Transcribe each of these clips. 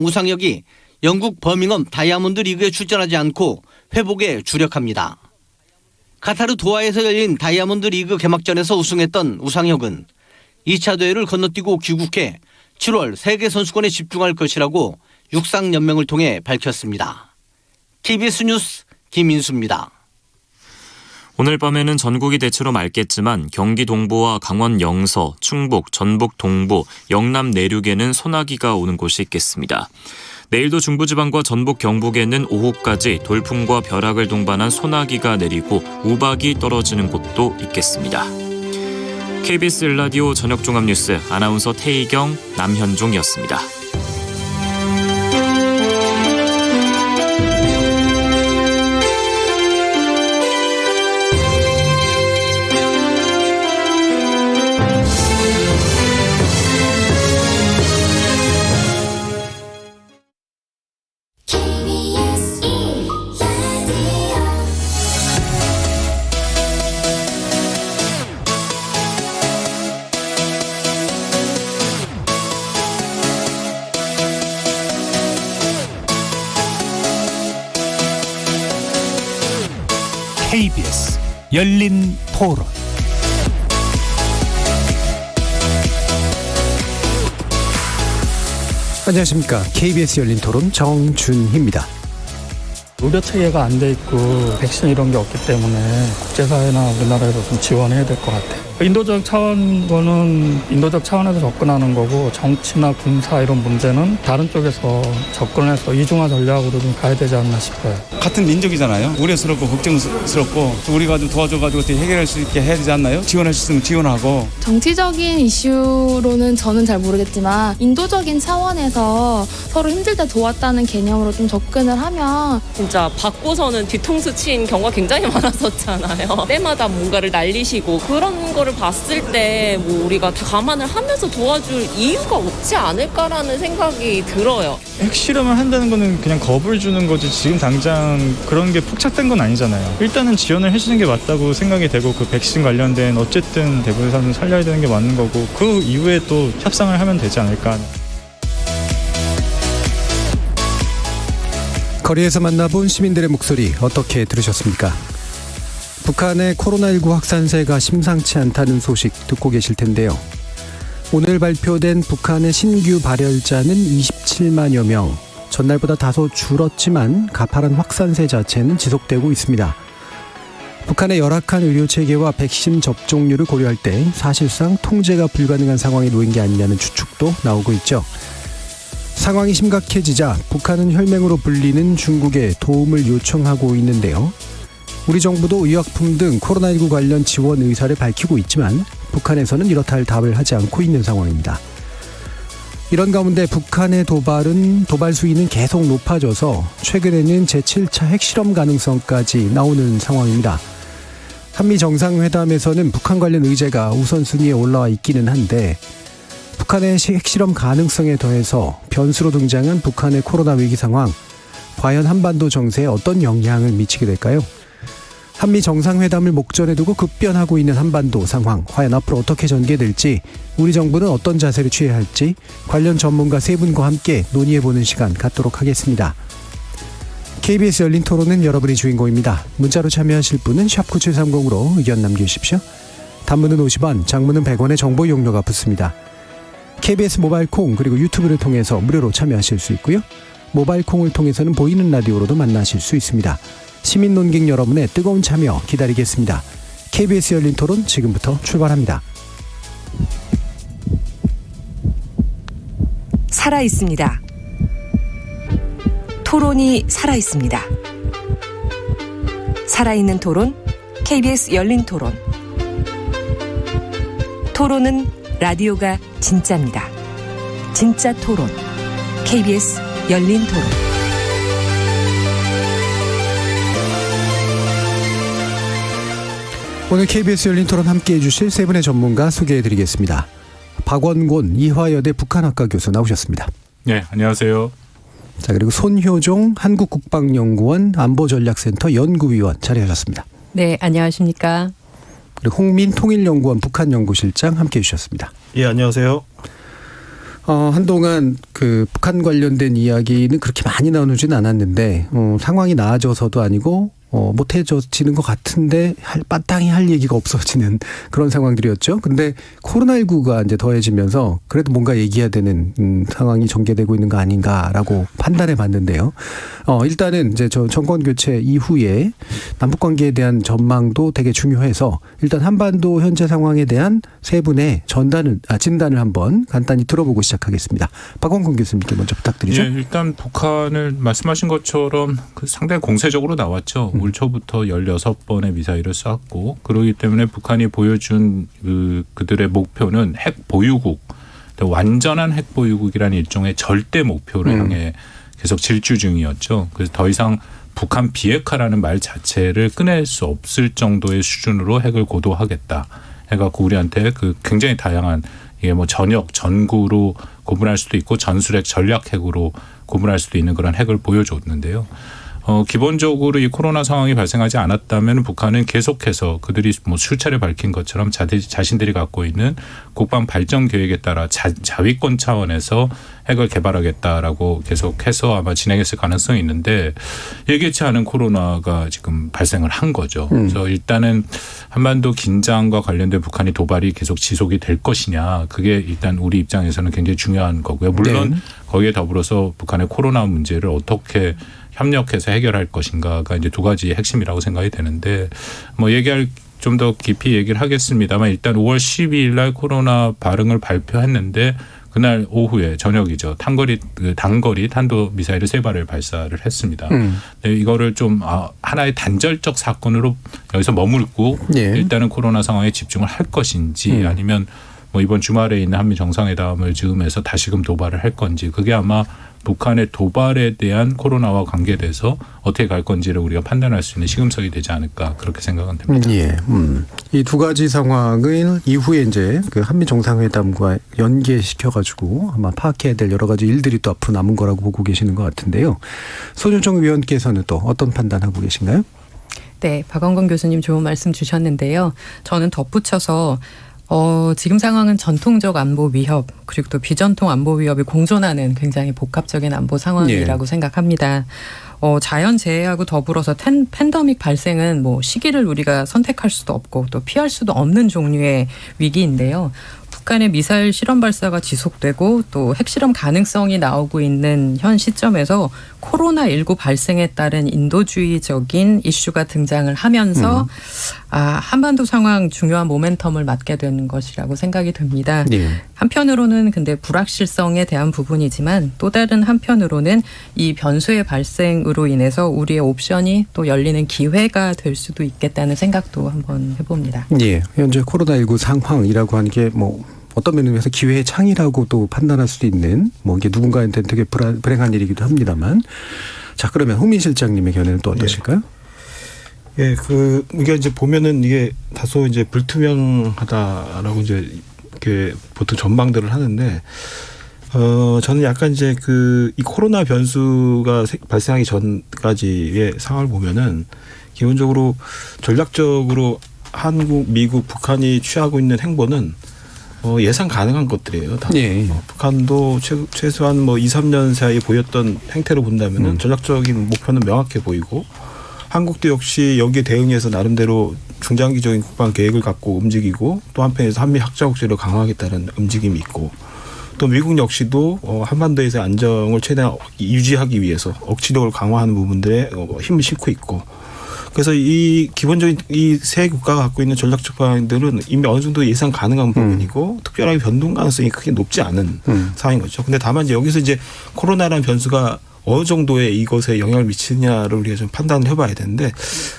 우상혁이 영국 버밍엄 다이아몬드 리그에 출전하지 않고 회복에 주력합니다. 카타르 도하에서 열린 다이아몬드 리그 개막전에서 우승했던 우상혁은 2차 대회를 건너뛰고 귀국해 7월 세계선수권에 집중할 것이라고 육상연맹을 통해 밝혔습니다. TBS 뉴스 김인수입니다. 오늘 밤에는 전국이 대체로 맑겠지만 경기 동부와 강원 영서, 충북, 전북 동부, 영남 내륙에는 소나기가 오는 곳이 있겠습니다. 내일도 중부지방과 전북 경북에는 오후까지 돌풍과 벼락을 동반한 소나기가 내리고 우박이 떨어지는 곳도 있겠습니다. KBS 1라디오 저녁종합뉴스 아나운서 태희경, 남현종이었습니다. KBS 열린 토론. 안녕하십니까. KBS 열린 토론 정준희입니다. 의료 체계가 안 돼 있고 백신 이런 게 없기 때문에 국제사회나 우리나라에서 좀 지원해야 될 것 같아요. 인도적 차원은 인도적 차원에서 접근하는 거고 정치나 군사 이런 문제는 다른 쪽에서 접근해서 이중화 전략으로 좀 가야 되지 않나 싶어요. 같은 민족이잖아요. 우려스럽고 걱정스럽고 우리가 좀 도와줘가지고 어떻게 해결할 수 있게 해야 되지 않나요? 지원할 수 있으면 지원하고. 정치적인 이슈로는 저는 잘 모르겠지만 인도적인 차원에서 서로 힘들 때 도왔다는 개념으로 좀 접근을 하면 진짜 받고서는 뒤통수 친 경우가 굉장히 많았었잖아요. 때마다 뭔가를 날리시고 그런 거를 봤을 때 뭐 우리가 다 감안을 하면서 도와줄 이유가 없지 않을까라는 생각이 들어요. 핵실험을 한다는 거는 그냥 겁을 주는 거지 지금 당장 그런 게 포착된 건 아니잖아요. 일단은 지원을 해주는 게 맞다고 생각이 되고 그 백신 관련된 어쨌든 대부분의 사람을 살려야 되는 게 맞는 거고 그 이후에 또 협상을 하면 되지 않을까. 거리에서 만나본 시민들의 목소리 어떻게 들으셨습니까? 북한의 코로나19 확산세가 심상치 않다는 소식 듣고 계실 텐데요. 오늘 발표된 북한의 신규 발열자는 27만여 명. 전날보다 다소 줄었지만 가파른 확산세 자체는 지속되고 있습니다. 북한의 열악한 의료체계와 백신 접종률을 고려할 때 사실상 통제가 불가능한 상황에 놓인 게 아니냐는 추측도 나오고 있죠. 상황이 심각해지자 북한은 혈맹으로 불리는 중국에 도움을 요청하고 있는데요. 우리 정부도 의약품 등 코로나19 관련 지원 의사를 밝히고 있지만 북한에서는 이렇다 할 답을 하지 않고 있는 상황입니다. 이런 가운데 북한의 도발 수위는 계속 높아져서 최근에는 제7차 핵실험 가능성까지 나오는 상황입니다. 한미 정상회담에서는 북한 관련 의제가 우선순위에 올라와 있기는 한데 북한의 핵실험 가능성에 더해서 변수로 등장한 북한의 코로나 위기 상황, 과연 한반도 정세에 어떤 영향을 미치게 될까요? 한미 정상회담을 목전에 두고 급변하고 있는 한반도 상황, 과연 앞으로 어떻게 전개될지, 우리 정부는 어떤 자세를 취해야 할지 관련 전문가 세 분과 함께 논의해보는 시간 갖도록 하겠습니다. KBS 열린 토론은 여러분이 주인공입니다. 문자로 참여하실 분은 샵9730으로 의견 남겨주십시오. 단문은 50원, 장문은 100원의 정보 용료가 붙습니다. KBS 모바일 콩 그리고 유튜브를 통해서 무료로 참여하실 수 있고요. 모바일 콩을 통해서는 보이는 라디오로도 만나실 수 있습니다. 시민 논객 여러분의 뜨거운 참여 기다리겠습니다. KBS 열린 토론 지금부터 출발합니다. 살아있습니다. 토론이 살아있습니다. 살아있는 토론, KBS 열린 토론. 토론은 라디오가 진짜입니다. 진짜 토론, KBS 열린 토론. 오늘 KBS 열린 토론 함께해 주실 세 분의 전문가 소개해드리겠습니다. 박원곤 이화여대 북한학과 교수 나오셨습니다. 네, 안녕하세요. 자, 그리고 손효종 한국국방연구원 안보전략센터 연구위원 자리하셨습니다. 네, 안녕하십니까. 그리고 홍민 통일연구원 북한연구실장 함께해 주셨습니다. 예, 안녕하세요. 한동안 그 북한 관련된 이야기는 그렇게 많이 나누진 않았는데 상황이 나아져서도 아니고 못해져지는 것 같은데 마땅히 할 얘기가 없어지는 그런 상황들이었죠. 근데 코로나19가 이제 더해지면서 그래도 뭔가 얘기해야 되는 상황이 전개되고 있는 거 아닌가라고 판단해 봤는데요. 일단은 이제 저 정권 교체 이후에 남북 관계에 대한 전망도 되게 중요해서 일단 한반도 현재 상황에 대한 세 분의 진단을 한번 간단히 들어보고 시작하겠습니다. 박원근 교수님께 먼저 부탁드리죠. 예, 일단 북한을 말씀하신 것처럼 상당히 공세적으로 나왔죠. 올 초부터 16번의 미사일을 쐈고 그러기 때문에 북한이 보여준 그들의 목표는 핵 보유국, 완전한 핵 보유국이라는 일종의 절대 목표를 향해 계속 질주 중이었죠. 그래서 더 이상 북한 비핵화라는 말 자체를 꺼낼 수 없을 정도의 수준으로 핵을 고도하겠다 해갖고 우리한테 그 굉장히 다양한 이게 뭐 전역, 전구로 구분할 수도 있고 전술핵, 전략핵으로 구분할 수도 있는 그런 핵을 보여줬는데요. 기본적으로 이 코로나 상황이 발생하지 않았다면 북한은 계속해서 그들이 뭐 수차례 밝힌 것처럼 자신들이 갖고 있는 국방 발전 계획에 따라 자위권 차원에서 핵을 개발하겠다라고 계속해서 아마 진행했을 가능성이 있는데 예기치 않은 코로나가 지금 발생을 한 거죠. 그래서 일단은 한반도 긴장과 관련된 북한의 도발이 계속 지속이 될 것이냐 그게 일단 우리 입장에서는 굉장히 중요한 거고요. 물론 거기에 더불어서 북한의 코로나 문제를 어떻게 협력해서 해결할 것인가가 이제 두 가지 핵심이라고 생각이 되는데 뭐 좀 더 깊이 얘기를 하겠습니다만 일단 5월 12일 날 코로나 반응을 발표했는데 그날 오후에 저녁이죠. 단거리 탄도 미사일을 3발을 발사를 했습니다. 이거를 좀 하나의 단절적 사건으로 여기서 머물고 일단은 코로나 상황에 집중을 할 것인지 아니면 뭐 이번 주말에 있는 한미 정상회담을 즈음해서 다시금 도발을 할 건지 그게 아마 북한의 도발에 대한 코로나와 관계돼서 어떻게 갈 건지를 우리가 판단할 수 있는 시금석이 되지 않을까 그렇게 생각은 됩니다. 예. 이 두 가지 상황을 이후에 이제 그 한미 정상회담과 연계시켜가지고 아마 파악해야 될 여러 가지 일들이 또 앞으로 남은 거라고 보고 계시는 것 같은데요. 손윤정 위원께서는 또 어떤 판단하고 계신가요? 네, 박원근 교수님 좋은 말씀 주셨는데요. 저는 덧붙여서 지금 상황은 전통적 안보 위협 그리고 또 비전통 안보 위협이 공존하는 굉장히 복합적인 안보 상황이라고 생각합니다. 자연재해하고 더불어서 팬데믹 발생은 뭐 시기를 우리가 선택할 수도 없고 또 피할 수도 없는 종류의 위기인데요. 북한의 미사일 실험 발사가 지속되고 또 핵실험 가능성이 나오고 있는 현 시점에서 코로나19 발생에 따른 인도주의적인 이슈가 등장을 하면서 한반도 상황 중요한 모멘텀을 맞게 되는 것이라고 생각이 됩니다. 한편으로는 근데 불확실성에 대한 부분이지만 또 다른 한편으로는 이 변수의 발생으로 인해서 우리의 옵션이 또 열리는 기회가 될 수도 있겠다는 생각도 한번 해봅니다. 예, 현재 코로나19 상황이라고 하는 게 뭐 어떤 면에서 기회의 창이라고도 판단할 수도 있는 뭐 이게 누군가한테는 되게 불행한 일이기도 합니다만 자 그러면 홍민 실장님의 견해는 또 어떠실까요? 예, 이게 이제 보면은 이게 다소 이제 불투명하다라고 이제 이렇게 보통 전망들을 하는데 저는 약간 이제 이 코로나 변수가 발생하기 전까지의 상황을 보면은 기본적으로 전략적으로 한국, 미국, 북한이 취하고 있는 행보는 예상 가능한 것들이에요. 다. 북한도 최소한 뭐 2, 3년 사이에 보였던 행태로 본다면은 전략적인 목표는 명확해 보이고 한국도 역시 여기에 대응해서 나름대로 중장기적인 국방 계획을 갖고 움직이고 또 한편에서 한미 확장 억제를 강화하겠다는 움직임이 있고 또 미국 역시도 한반도에서의 안정을 최대한 유지하기 위해서 억지력을 강화하는 부분들에 힘을 싣고 있고 그래서 기본적인 이 세 국가가 갖고 있는 전략적 방향들은 이미 어느 정도 예상 가능한 부분이고 특별하게 변동 가능성이 크게 높지 않은 상황인 거죠. 근데 다만 이제 여기서 이제 코로나라는 변수가 어느 정도의 이것에 영향을 미치느냐를 우리가 좀 판단을 해봐야 되는데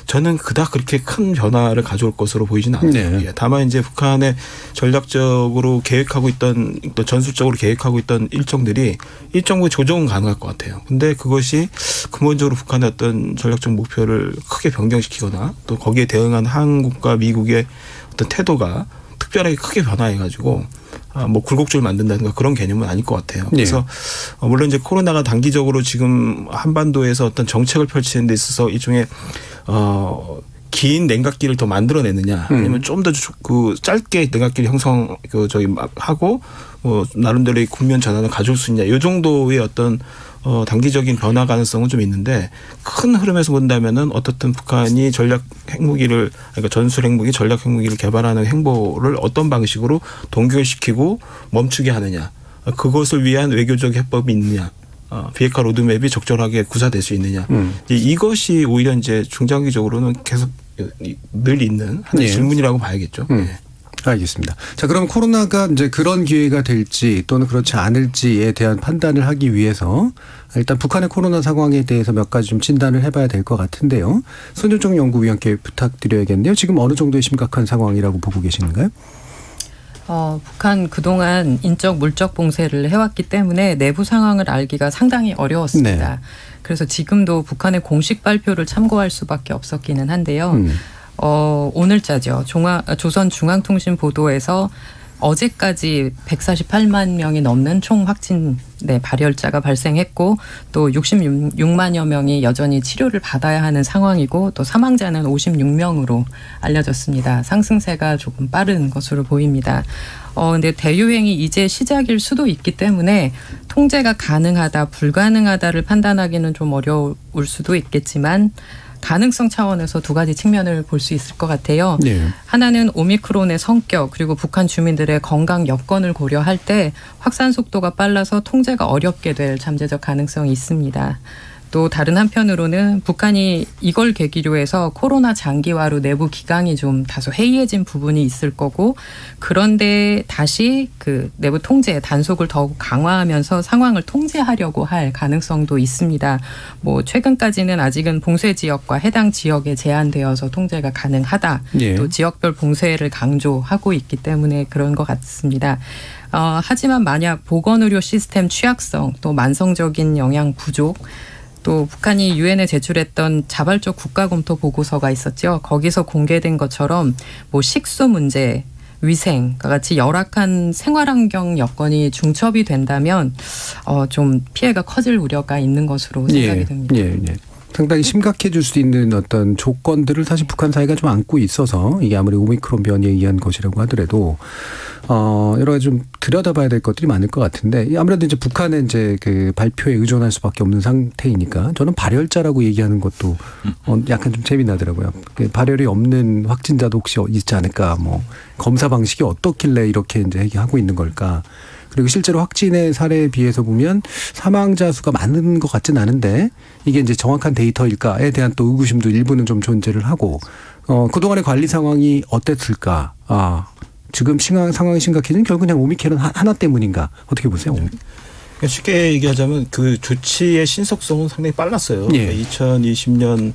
저는 그닥 그렇게 큰 변화를 가져올 것으로 보이지는 않아요. 다만 이제 북한의 전략적으로 계획하고 있던 또 전술적으로 계획하고 있던 일정들이 일정 부분 조정은 가능할 것 같아요. 근데 그것이 근본적으로 북한의 어떤 전략적 목표를 크게 변경시키거나 또 거기에 대응한 한국과 미국의 어떤 태도가 특별하게 크게 변화해가지고 뭐 굴곡줄 만든다든가 그런 개념은 아닐 것 같아요. 그래서 물론 이제 코로나가 단기적으로 지금 한반도에서 어떤 정책을 펼치는 데 있어서 일종의 긴 냉각기를 더 만들어내느냐 아니면 좀 더 짧게 냉각기를 하고 뭐 나름대로의 국면 전환을 가져올 수 있냐. 이 정도의 어떤 단기적인 변화 가능성은 좀 있는데 큰 흐름에서 본다면은 어떻든 북한이 전략 핵무기를 그러니까 전술 핵무기, 전략 핵무기를 개발하는 행보를 어떤 방식으로 동결시키고 멈추게 하느냐. 그것을 위한 외교적 해법이 있느냐. 비핵화 로드맵이 적절하게 구사될 수 있느냐. 이것이 오히려 이제 중장기적으로는 계속 늘 있는 하나의 질문이라고 봐야겠죠. 알겠습니다. 자, 그럼 코로나가 이제 그런 기회가 될지 또는 그렇지 않을지에 대한 판단을 하기 위해서 일단 북한의 코로나 상황에 대해서 몇 가지 좀 진단을 해봐야 될 것 같은데요. 손윤정 연구위원께 부탁드려야겠네요. 지금 어느 정도의 심각한 상황이라고 보고 계시는가요? 북한 그동안 인적 물적 봉쇄를 해왔기 때문에 내부 상황을 알기가 상당히 어려웠습니다. 네. 그래서 지금도 북한의 공식 발표를 참고할 수밖에 없었기는 한데요. 오늘자죠. 조선중앙통신 보도에서 어제까지 148만 명이 넘는 총 확진 발열자가 발생했고 또 66만여 명이 여전히 치료를 받아야 하는 상황이고 또 사망자는 56명으로 알려졌습니다. 상승세가 조금 빠른 것으로 보입니다. 근데 대유행이 이제 시작일 수도 있기 때문에 통제가 가능하다, 불가능하다를 판단하기는 좀 어려울 수도 있겠지만 가능성 차원에서 두 가지 측면을 볼 수 있을 것 같아요. 네. 하나는 오미크론의 성격 그리고 북한 주민들의 건강 여건을 고려할 때 확산 속도가 빨라서 통제가 어렵게 될 잠재적 가능성이 있습니다. 또 다른 한편으로는 북한이 이걸 계기로 해서 코로나 장기화로 내부 기강이 좀 다소 해이해진 부분이 있을 거고 그런데 다시 그 내부 통제 단속을 더욱 강화하면서 상황을 통제하려고 할 가능성도 있습니다. 뭐 최근까지는 아직은 봉쇄 지역과 해당 지역에 제한되어서 통제가 가능하다. 예. 또 지역별 봉쇄를 강조하고 있기 때문에 그런 것 같습니다. 하지만 만약 보건의료 시스템 취약성 또 만성적인 영양 부족 또 북한이 유엔에 제출했던 자발적 국가검토 보고서가 있었죠. 거기서 공개된 것처럼 뭐 식수 문제, 위생과 같이 열악한 생활환경 여건이 중첩이 된다면 좀 피해가 커질 우려가 있는 것으로 생각이 됩니다. 상당히 심각해질 수 있는 어떤 조건들을 사실 북한 사회가 좀 안고 있어서 이게 아무리 오미크론 변이에 의한 것이라고 하더라도 여러 가지 좀 들여다봐야 될 것들이 많을 것 같은데 아무래도 이제 북한의 이제 그 발표에 의존할 수밖에 없는 상태이니까 저는 발열자라고 얘기하는 것도 약간 좀 재미나더라고요. 발열이 없는 확진자도 혹시 있지 않을까, 뭐 검사 방식이 어떻길래 이렇게 이제 얘기하고 있는 걸까. 그리고 실제로 확진의 사례에 비해서 보면 사망자 수가 많은 것 같진 않은데 이게 이제 정확한 데이터일까에 대한 또 의구심도 일부는 좀 존재를 하고 그동안의 관리 상황이 어땠을까. 지금 상황이 심각해지는 결국 그냥 오미크론 하나 때문인가 어떻게 보세요? 쉽게 얘기하자면 그 조치의 신속성은 상당히 빨랐어요. 예. 2020년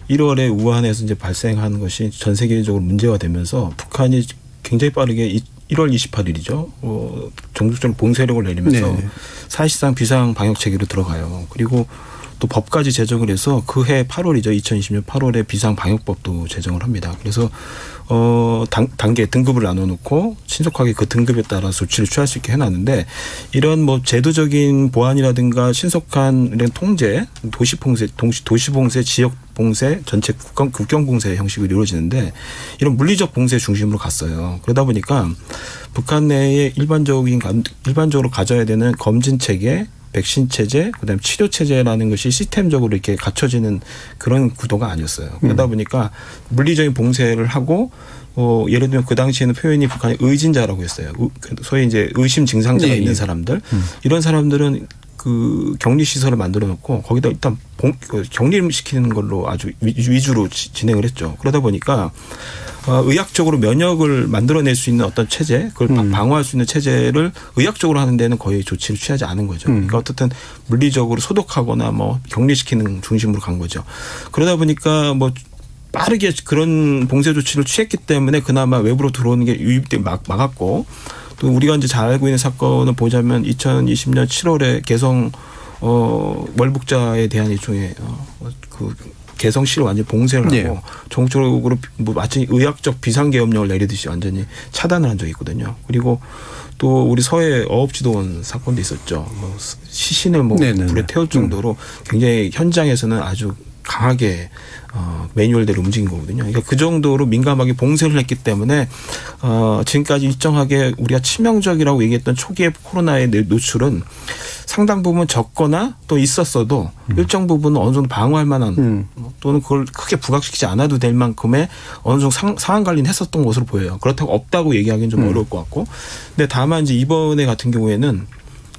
1월에 우한에서 이제 발생한 것이 전 세계적으로 문제가 되면서 북한이 굉장히 빠르게 1월 28일이죠. 전국적으로 봉쇄령을 내리면서 사실상 비상 방역 체계로 들어가요. 그리고 또 법까지 제정을 해서 그해 8월이죠. 2020년 8월에 비상 방역법도 제정을 합니다. 그래서 단계 등급을 나눠놓고 신속하게 그 등급에 따라 조치를 취할 수 있게 해놨는데 이런 뭐 제도적인 보완이라든가 신속한 이런 통제, 도시봉쇄, 지역봉쇄, 전체 국경봉쇄 형식으로 이루어지는데 이런 물리적 봉쇄 중심으로 갔어요. 그러다 보니까 북한 내에 일반적으로 가져야 되는 검진 체계, 백신 체제, 그다음에 치료 체제라는 것이 시스템적으로 이렇게 갖춰지는 그런 구도가 아니었어요. 그러다 보니까 물리적인 봉쇄를 하고 예를 들면 그 당시에는 표현이 북한이 의진자라고 했어요. 소위 이제 의심 증상자가 있는 사람들, 이런 사람들은 그 격리 시설을 만들어 놓고 거기다 일단 격리를 시키는 걸로 아주 위주로 진행을 했죠. 그러다 보니까 의학적으로 면역을 만들어낼 수 있는 어떤 체제, 그걸 방어할 수 있는 체제를 의학적으로 하는 데는 거의 조치를 취하지 않은 거죠. 그러니까 어떻든 물리적으로 소독하거나 뭐 격리시키는 중심으로 간 거죠. 그러다 보니까 뭐 빠르게 그런 봉쇄 조치를 취했기 때문에 그나마 외부로 들어오는 게 유입돼 막았고 또 우리가 이제 잘 알고 있는 사건을 보자면 2020년 7월에 개성 월북자에 대한 일종의 그 개성시를 완전히 봉쇄를 하고 전국적으로 뭐 마치 의학적 비상계엄령을 내리듯이 완전히 차단을 한 적이 있거든요. 그리고 또 우리 서해 어업지도원 사건도 있었죠. 뭐 시신을 뭐 불에 태울 정도로 굉장히 현장에서는 아주 강하게 매뉴얼대로 움직인 거거든요. 그러니까 그 정도로 민감하게 봉쇄를 했기 때문에 지금까지 일정하게 우리가 치명적이라고 얘기했던 초기의 코로나의 노출은 상당 부분 적거나 또 있었어도 일정 부분은 어느 정도 방어할 만한 또는 그걸 크게 부각시키지 않아도 될 만큼의 어느 정도 상황 관리는 했었던 것으로 보여요. 그렇다고 없다고 얘기하기는 좀 어려울 것 같고. 근데 다만 이제 이번에 같은 경우에는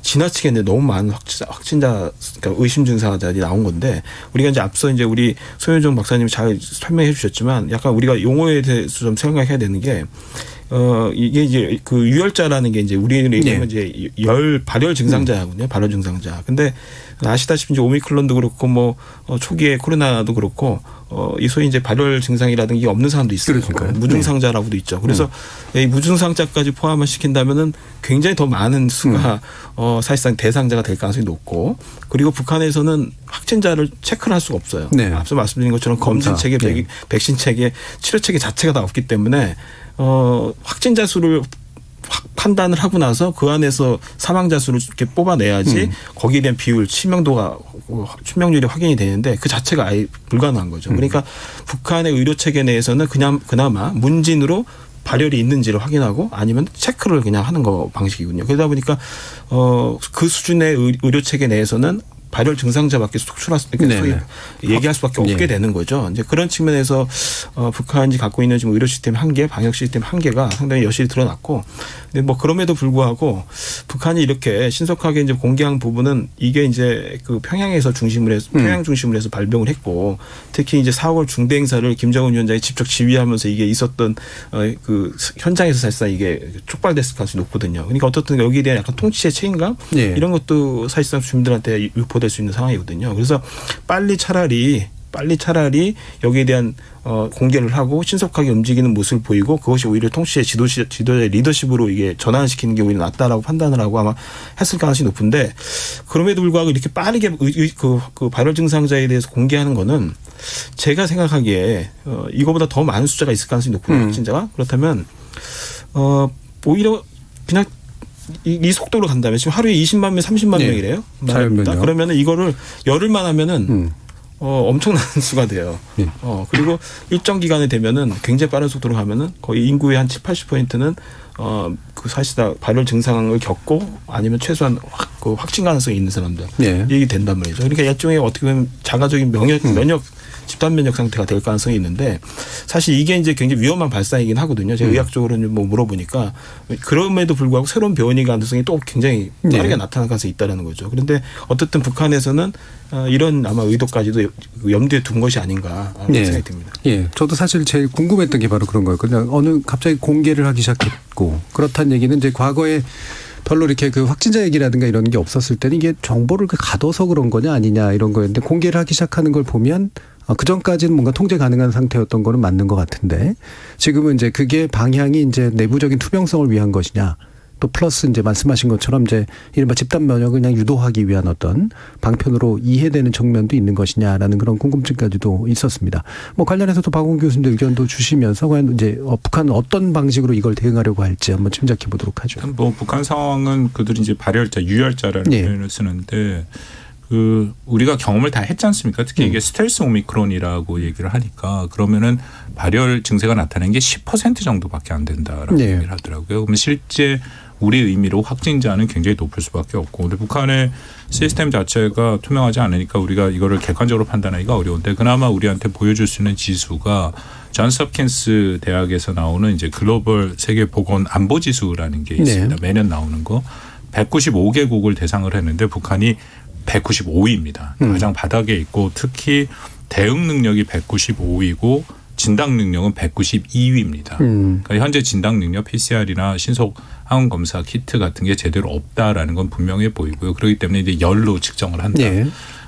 지나치게 너무 많은 확진자, 그러니까 의심 증상자들이 나온 건데 우리가 이제 앞서 이제 우리 소현정 박사님이 잘 설명해 주셨지만 약간 우리가 용어에 대해서 좀 생각해야 되는 게 이게 이제 그 유혈자라는 게 이제 우리는 얘기하면 이제 발열 증상자군요. 발열 증상자. 근데 아시다시피 이제 오미크론도 그렇고 뭐 초기에 코로나도 그렇고 이 소위 이제 발열 증상이라든가 이게 없는 사람도 있어요. 무증상자라고도 있죠. 그래서 이 무증상자까지 포함을 시킨다면은 굉장히 더 많은 수가 사실상 대상자가 될 가능성이 높고 그리고 북한에서는 확진자를 체크를 할 수가 없어요. 네. 앞서 말씀드린 것처럼 검진 체계, 백신 체계, 치료 체계 자체가 다 없기 때문에 확진자 수를 판단을 하고 나서 그 안에서 사망자 수를 이렇게 뽑아내야지 거기에 대한 비율, 치명률이 확인이 되는데 그 자체가 아예 불가능한 거죠. 그러니까 북한의 의료 체계 내에서는 그나마 문진으로 발열이 있는지를 확인하고 아니면 체크를 그냥 하는 거 방식이군요. 그러다 보니까 그 수준의 의료 체계 내에서는 발열 증상자밖에 속출할 수, 얘기할 수밖에 없게 되는 거죠. 이제 그런 측면에서 북한이 갖고 있는 지금 의료 시스템 한계, 방역 시스템 한계가 상당히 여실히 드러났고, 근데 뭐 그럼에도 불구하고 북한이 이렇게 신속하게 이제 공개한 부분은 이게 이제 그 평양에서 평양 중심으로 해서 발병을 했고, 특히 이제 4월 중대 행사를 김정은 위원장이 직접 지휘하면서 이게 있었던 그 현장에서 사실상 이게 촉발됐을 가능성이 높거든요. 그러니까 어떻든 여기에 대한 약간 통치의 책임감 이런 것도 사실상 주민들한테 유포될 수 있는 상황이거든요. 그래서 빨리 차라리 여기에 대한 공개를 하고 신속하게 움직이는 모습을 보이고 그것이 오히려 통치의 지도자의 리더십으로 이게 전환시키는 게 오히려 낫다라고 판단을 하고 아마 했을 가능성이 높은데 그럼에도 불구하고 이렇게 빠르게 그 발열 증상자에 대해서 공개하는 거는 제가 생각하기에 이거보다 더 많은 숫자가 있을 가능성이 높거든요. 확진자가. 그렇다면 오히려 그냥 이 속도로 간다면 지금 하루에 20만 명, 30만 명이래요. 자연면역. 그러면은 이거를 열흘만 하면은 엄청난 수가 돼요. 그리고 일정 기간에 되면은 굉장히 빠른 속도로 가면은 거의 인구의 한 70-80%는 그 사실상 발열 증상을 겪고 아니면 최소한 그 확진 가능성이 있는 사람들 이게 된단 말이죠. 그러니까 일종의 어떻게 보면 자가적인 면역 집단 면역 상태가 될 가능성이 있는데 사실 이게 이제 굉장히 위험한 발상이긴 하거든요. 제가 의학적으로는 뭐 물어보니까 그럼에도 불구하고 새로운 변이 가능성이 또 굉장히 빠르게 나타날 가능성이 있다는 거죠. 그런데 어쨌든 북한에서는 이런 아마 의도까지도 염두에 둔 것이 아닌가 생각이 듭니다. 저도 사실 제일 궁금했던 게 바로 그런 거였거든요. 갑자기 공개를 하기 시작했고 그렇다는 얘기는 이제 과거에 별로 이렇게 그 확진자 얘기라든가 이런 게 없었을 때는 이게 정보를 가둬서 그런 거냐 아니냐 이런 거였는데 공개를 하기 시작하는 걸 보면 그 전까지는 뭔가 통제 가능한 상태였던 거는 맞는 것 같은데 지금은 이제 그게 방향이 이제 내부적인 투명성을 위한 것이냐 또 플러스 이제 말씀하신 것처럼 이제 이른바 집단 면역을 그냥 유도하기 위한 어떤 방편으로 이해되는 측면도 있는 것이냐라는 그런 궁금증까지도 있었습니다. 뭐 관련해서도 박원 교수님도 의견도 주시면서 과연 이제 북한은 어떤 방식으로 이걸 대응하려고 할지 한번 짐작해 보도록 하죠. 뭐 북한 상황은 그들이 이제 발열자, 유혈자라는 표현을 쓰는데 그 우리가 경험을 다 했지 않습니까? 특히 이게 스텔스 오미크론이라고 얘기를 하니까 그러면은 발열 증세가 나타나는 게 10% 정도밖에 안 된다라고 얘기를 하더라고요. 그러면 실제 우리 의미로 확진자는 굉장히 높을 수밖에 없고, 근데 북한의 시스템 자체가 투명하지 않으니까 우리가 이거를 객관적으로 판단하기가 어려운데 그나마 우리한테 보여줄 수 있는 지수가 존스 홉킨스 대학에서 나오는 이제 글로벌 세계 보건 안보 지수라는 게 있습니다. 매년 나오는 거 195개국을 대상을 했는데 북한이 195위입니다. 가장 바닥에 있고 특히 대응 능력이 195위고 진단 능력은 192위입니다. 그러니까 현재 진단 능력 PCR이나 신속 항원 검사 키트 같은 게 제대로 없다라는 건 분명해 보이고요. 그렇기 때문에 이제 열로 측정을 한다.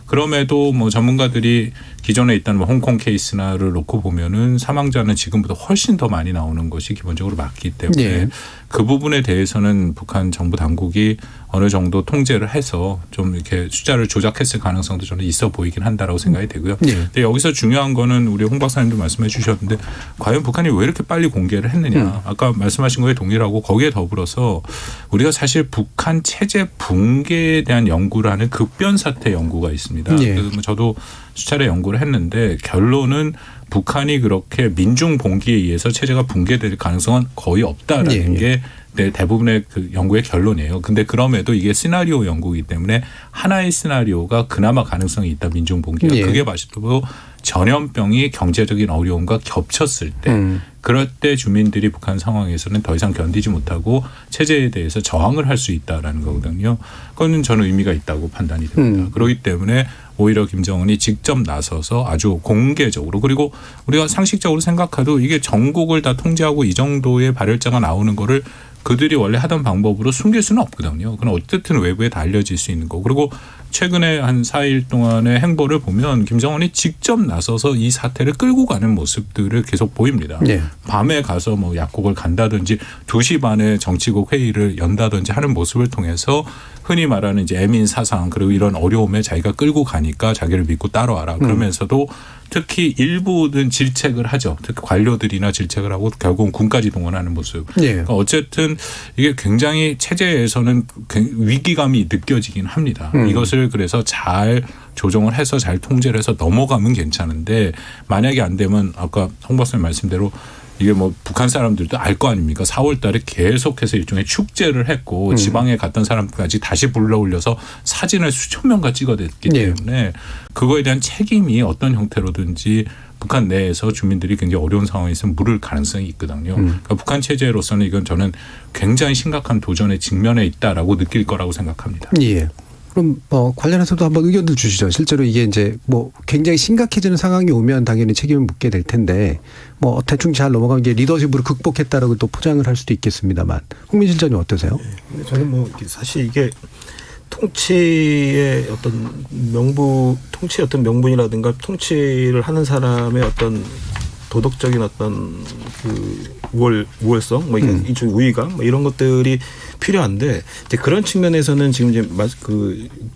그럼에도 뭐 전문가들이 기존에 있던 뭐 홍콩 케이스나를 놓고 보면은 사망자는 지금보다 훨씬 더 많이 나오는 것이 기본적으로 맞기 때문에 그 부분에 대해서는 북한 정부 당국이 어느 정도 통제를 해서 좀 이렇게 숫자를 조작했을 가능성도 저는 있어 보이긴 한다라고 생각이 되고요. 근데 여기서 중요한 거는 우리 홍 박사님도 말씀해 주셨는데 과연 북한이 왜 이렇게 빨리 공개를 했느냐. 아까 말씀하신 거에 동일하고 거기에 더불어서 우리가 사실 북한 체제 붕괴에 대한 연구를 하는 급변 사태 연구가 있습니다. 저도 수차례 연구를 했는데 결론은 북한이 그렇게 민중 봉기에 의해서 체제가 붕괴될 가능성은 거의 없다라는 게 대부분의 그 연구의 결론이에요. 근데 그럼에도 이게 시나리오 연구이기 때문에 하나의 시나리오가 그나마 가능성이 있다. 민중 봉기가. 그게 바로 전염병이 경제적인 어려움과 겹쳤을 때 그럴 때 주민들이 북한 상황에서는 더 이상 견디지 못하고 체제에 대해서 저항을 할 수 있다라는 거거든요. 그거는 저는 의미가 있다고 판단이 됩니다. 그렇기 때문에 오히려 김정은이 직접 나서서 아주 공개적으로 그리고 우리가 상식적으로 생각해도 이게 전국을 다 통제하고 이 정도의 발열자가 나오는 거를 그들이 원래 하던 방법으로 숨길 수는 없거든요. 그럼 어쨌든 외부에 다 알려질 수 있는 거고 그리고 최근에 한 4일 동안의 행보를 보면 김정은이 직접 나서서 이 사태를 끌고 가는 모습들을 계속 보입니다. 밤에 가서 뭐 약국을 간다든지 2시 반에 정치국 회의를 연다든지 하는 모습을 통해서 흔히 말하는 이제 애민 사상 그리고 이런 어려움에 자기가 끌고 가니까 자기를 믿고 따라와라. 그러면서도 특히 일부는 질책을 하죠. 특히 관료들이나 질책을 하고 결국은 군까지 동원하는 모습. 그러니까 어쨌든 이게 굉장히 체제에서는 위기감이 느껴지긴 합니다. 이것을 그래서 잘 조정을 해서 잘 통제를 해서 넘어가면 괜찮은데 만약에 안 되면 아까 홍 박사님 말씀대로 이게 뭐 북한 사람들도 알 거 아닙니까? 4월 달에 계속해서 일종의 축제를 했고 지방에 갔던 사람까지 다시 불러올려서 사진을 수천 명과 찍어냈기 때문에 그거에 대한 책임이 어떤 형태로든지 북한 내에서 주민들이 굉장히 어려운 상황에 있으면 물을 가능성이 있거든요. 그러니까 북한 체제로서는 이건 저는 굉장히 심각한 도전에 직면해 있다라고 느낄 거라고 생각합니다. 그럼 관련해서도 한번 의견들 주시죠. 실제로 이게 이제 뭐 굉장히 심각해지는 상황이 오면 당연히 책임을 묻게 될 텐데 뭐 대충 잘 넘어간 게 리더십으로 극복했다라고 또 포장을 할 수도 있겠습니다만 홍민 실장님 어떠세요? 근데 저는 뭐 사실 이게 통치의 어떤 명분이라든가 통치를 하는 사람의 어떤 도덕적인 어떤 그 우월성, 뭐 이게 일종의 우위감, 뭐 이런 것들이 필요한데 이제 그런 측면에서는 지금 이제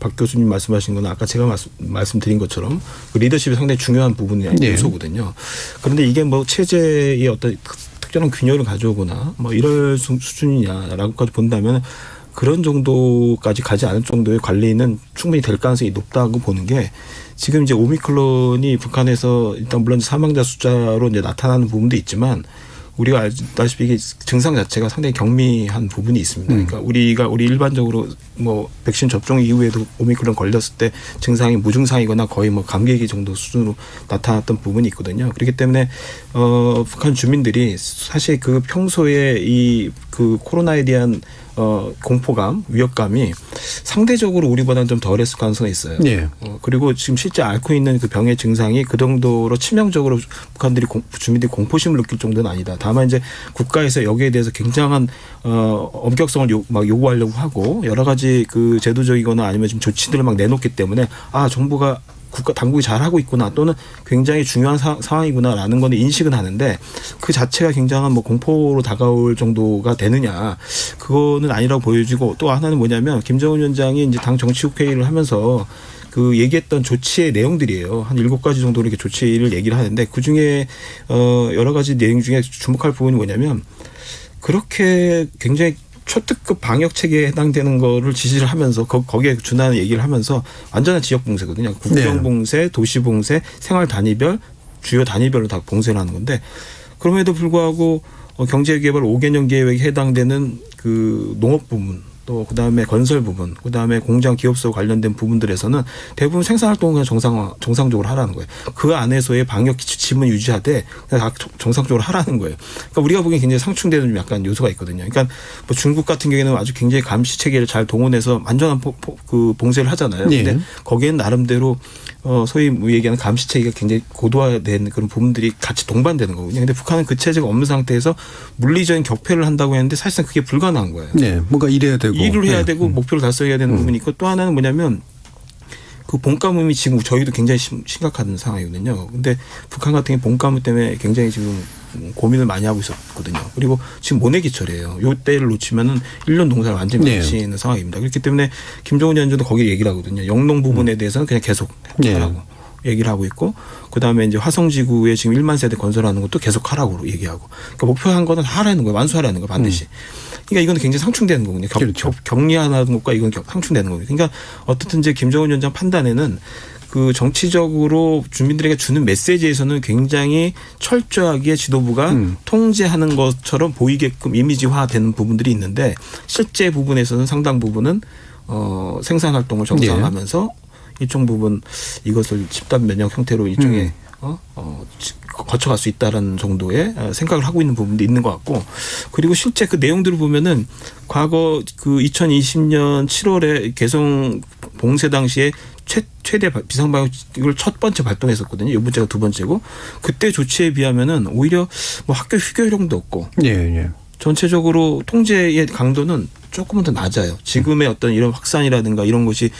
박 교수님 말씀하신 건 아까 제가 말씀드린 것처럼 그 리더십이 상당히 중요한 부분이 요소거든요. 그런데 이게 뭐 체제의 어떤 특별한 균열을 가져오거나 뭐 이럴 수준이냐라고까지 본다면 그런 정도까지 가지 않을 정도의 관리는 충분히 될 가능성이 높다고 보는 게 지금 이제 오미크론이 북한에서 일단 물론 사망자 숫자로 이제 나타나는 부분도 있지만 우리가 알다시피 이게 증상 자체가 상당히 경미한 부분이 있습니다. 그러니까 우리 일반적으로 뭐 백신 접종 이후에도 오미크론 걸렸을 때 증상이 무증상이거나 거의 뭐 감기기 정도 수준으로 나타났던 부분이 있거든요. 그렇기 때문에 북한 주민들이 사실 그 평소에 이 그 코로나에 대한 공포감, 위협감이 상대적으로 우리보다는 좀 덜했을 가능성이 있어요. 그리고 지금 실제 앓고 있는 그 병의 증상이 그 정도로 치명적으로 주민들이 공포심을 느낄 정도는 아니다. 다만 이제 국가에서 여기에 대해서 굉장한 엄격성을 막 요구하려고 하고 여러 가지 그 제도적이거나 아니면 지금 조치들을 막 내놓기 때문에 정부가 당국이 잘하고 있구나 또는 굉장히 중요한 상황이구나라는 건 인식은 하는데 그 자체가 굉장한 뭐 공포로 다가올 정도가 되느냐 그거는 아니라고 보여지고 또 하나는 뭐냐면 김정은 위원장이 이제 당 정치국 회의를 하면서 그 얘기했던 조치의 내용들이에요. 한 7가지 정도 이렇게 조치를 얘기를 하는데 그중에 여러 가지 내용 중에 주목할 부분이 뭐냐면 그렇게 굉장히 초특급 방역 체계에 해당되는 거를 지시를 하면서 거기에 준하는 얘기를 하면서 완전한 지역 봉쇄거든요. 국정 봉쇄, 도시 봉쇄, 생활 단위별, 주요 단위별로 다 봉쇄를 하는 건데 그럼에도 불구하고 경제개발 5개년 계획에 해당되는 그 농업 부문 또 그다음에 건설 부분, 그다음에 공장 기업소 관련된 부분들에서는 대부분 생산 활동을 정상적으로 하라는 거예요. 그 안에서의 방역 지침은 유지하되 그냥 정상적으로 하라는 거예요. 그러니까 우리가 보기엔 굉장히 상충되는 좀 약간 요소가 있거든요. 그러니까 뭐 중국 같은 경우에는 아주 굉장히 감시 체계를 잘 동원해서 완전한 그 봉쇄를 하잖아요. 근데 거기에는 나름대로 소위 얘기하는 감시 체계가 굉장히 고도화된 그런 부분들이 같이 동반되는 거거든요. 근데 북한은 그 체제가 없는 상태에서 물리적인 격퇴를 한다고 했는데 사실상 그게 불가능한 거예요. 뭔가 이래야 되고. 일을 해야 되고 목표를 달성해야 되는 부분이 있고 또 하나는 뭐냐면 그 본가뭄이 지금 저희도 굉장히 심각한 상황이거든요. 근데 북한 같은 경우 본가뭄 때문에 굉장히 지금 고민을 많이 하고 있었거든요. 그리고 지금 모내기철이에요. 요 때를 놓치면은 1년 농사를 완전히 네. 마치는 상황입니다. 그렇기 때문에 김정은 위원장도 거기 얘기를 하거든요. 영농 부분에 대해서는 그냥 계속 하라고 얘기를 하고 있고, 그 다음에 이제 화성지구에 지금 1만 세대 건설하는 것도 계속 하라고 얘기하고, 그러니까 목표한 거는 하라는 거예요. 완수하라는 거 반드시. 그러니까 이건 굉장히 상충되는 거군요. 그렇죠. 격리하는 것과 이건 상충되는 거거든요. 그러니까 어떻든 이제 김정은 위원장 판단에는 그 정치적으로 주민들에게 주는 메시지에서는 굉장히 철저하게 지도부가 통제하는 것처럼 보이게끔 이미지화되는 부분들이 있는데, 실제 부분에서는 상당 부분은 생산 활동을 정상화하면서 일정 부분 이것을 집단 면역 형태로 일종의 거쳐갈 수 있다라는 정도의 생각을 하고 있는 부분도 있는 것 같고, 그리고 실제 그 내용들을 보면은 과거 그 2020년 7월에 개성 봉쇄 당시에 최대 비상방역을 첫 번째 발동했었거든요. 이 번째가 두 번째고, 그때 조치에 비하면은 오히려 뭐 학교 휴교령도 없고, 전체적으로 통제의 강도는 조금은 더 낮아요. 지금의 어떤 이런 확산이라든가 이런 것이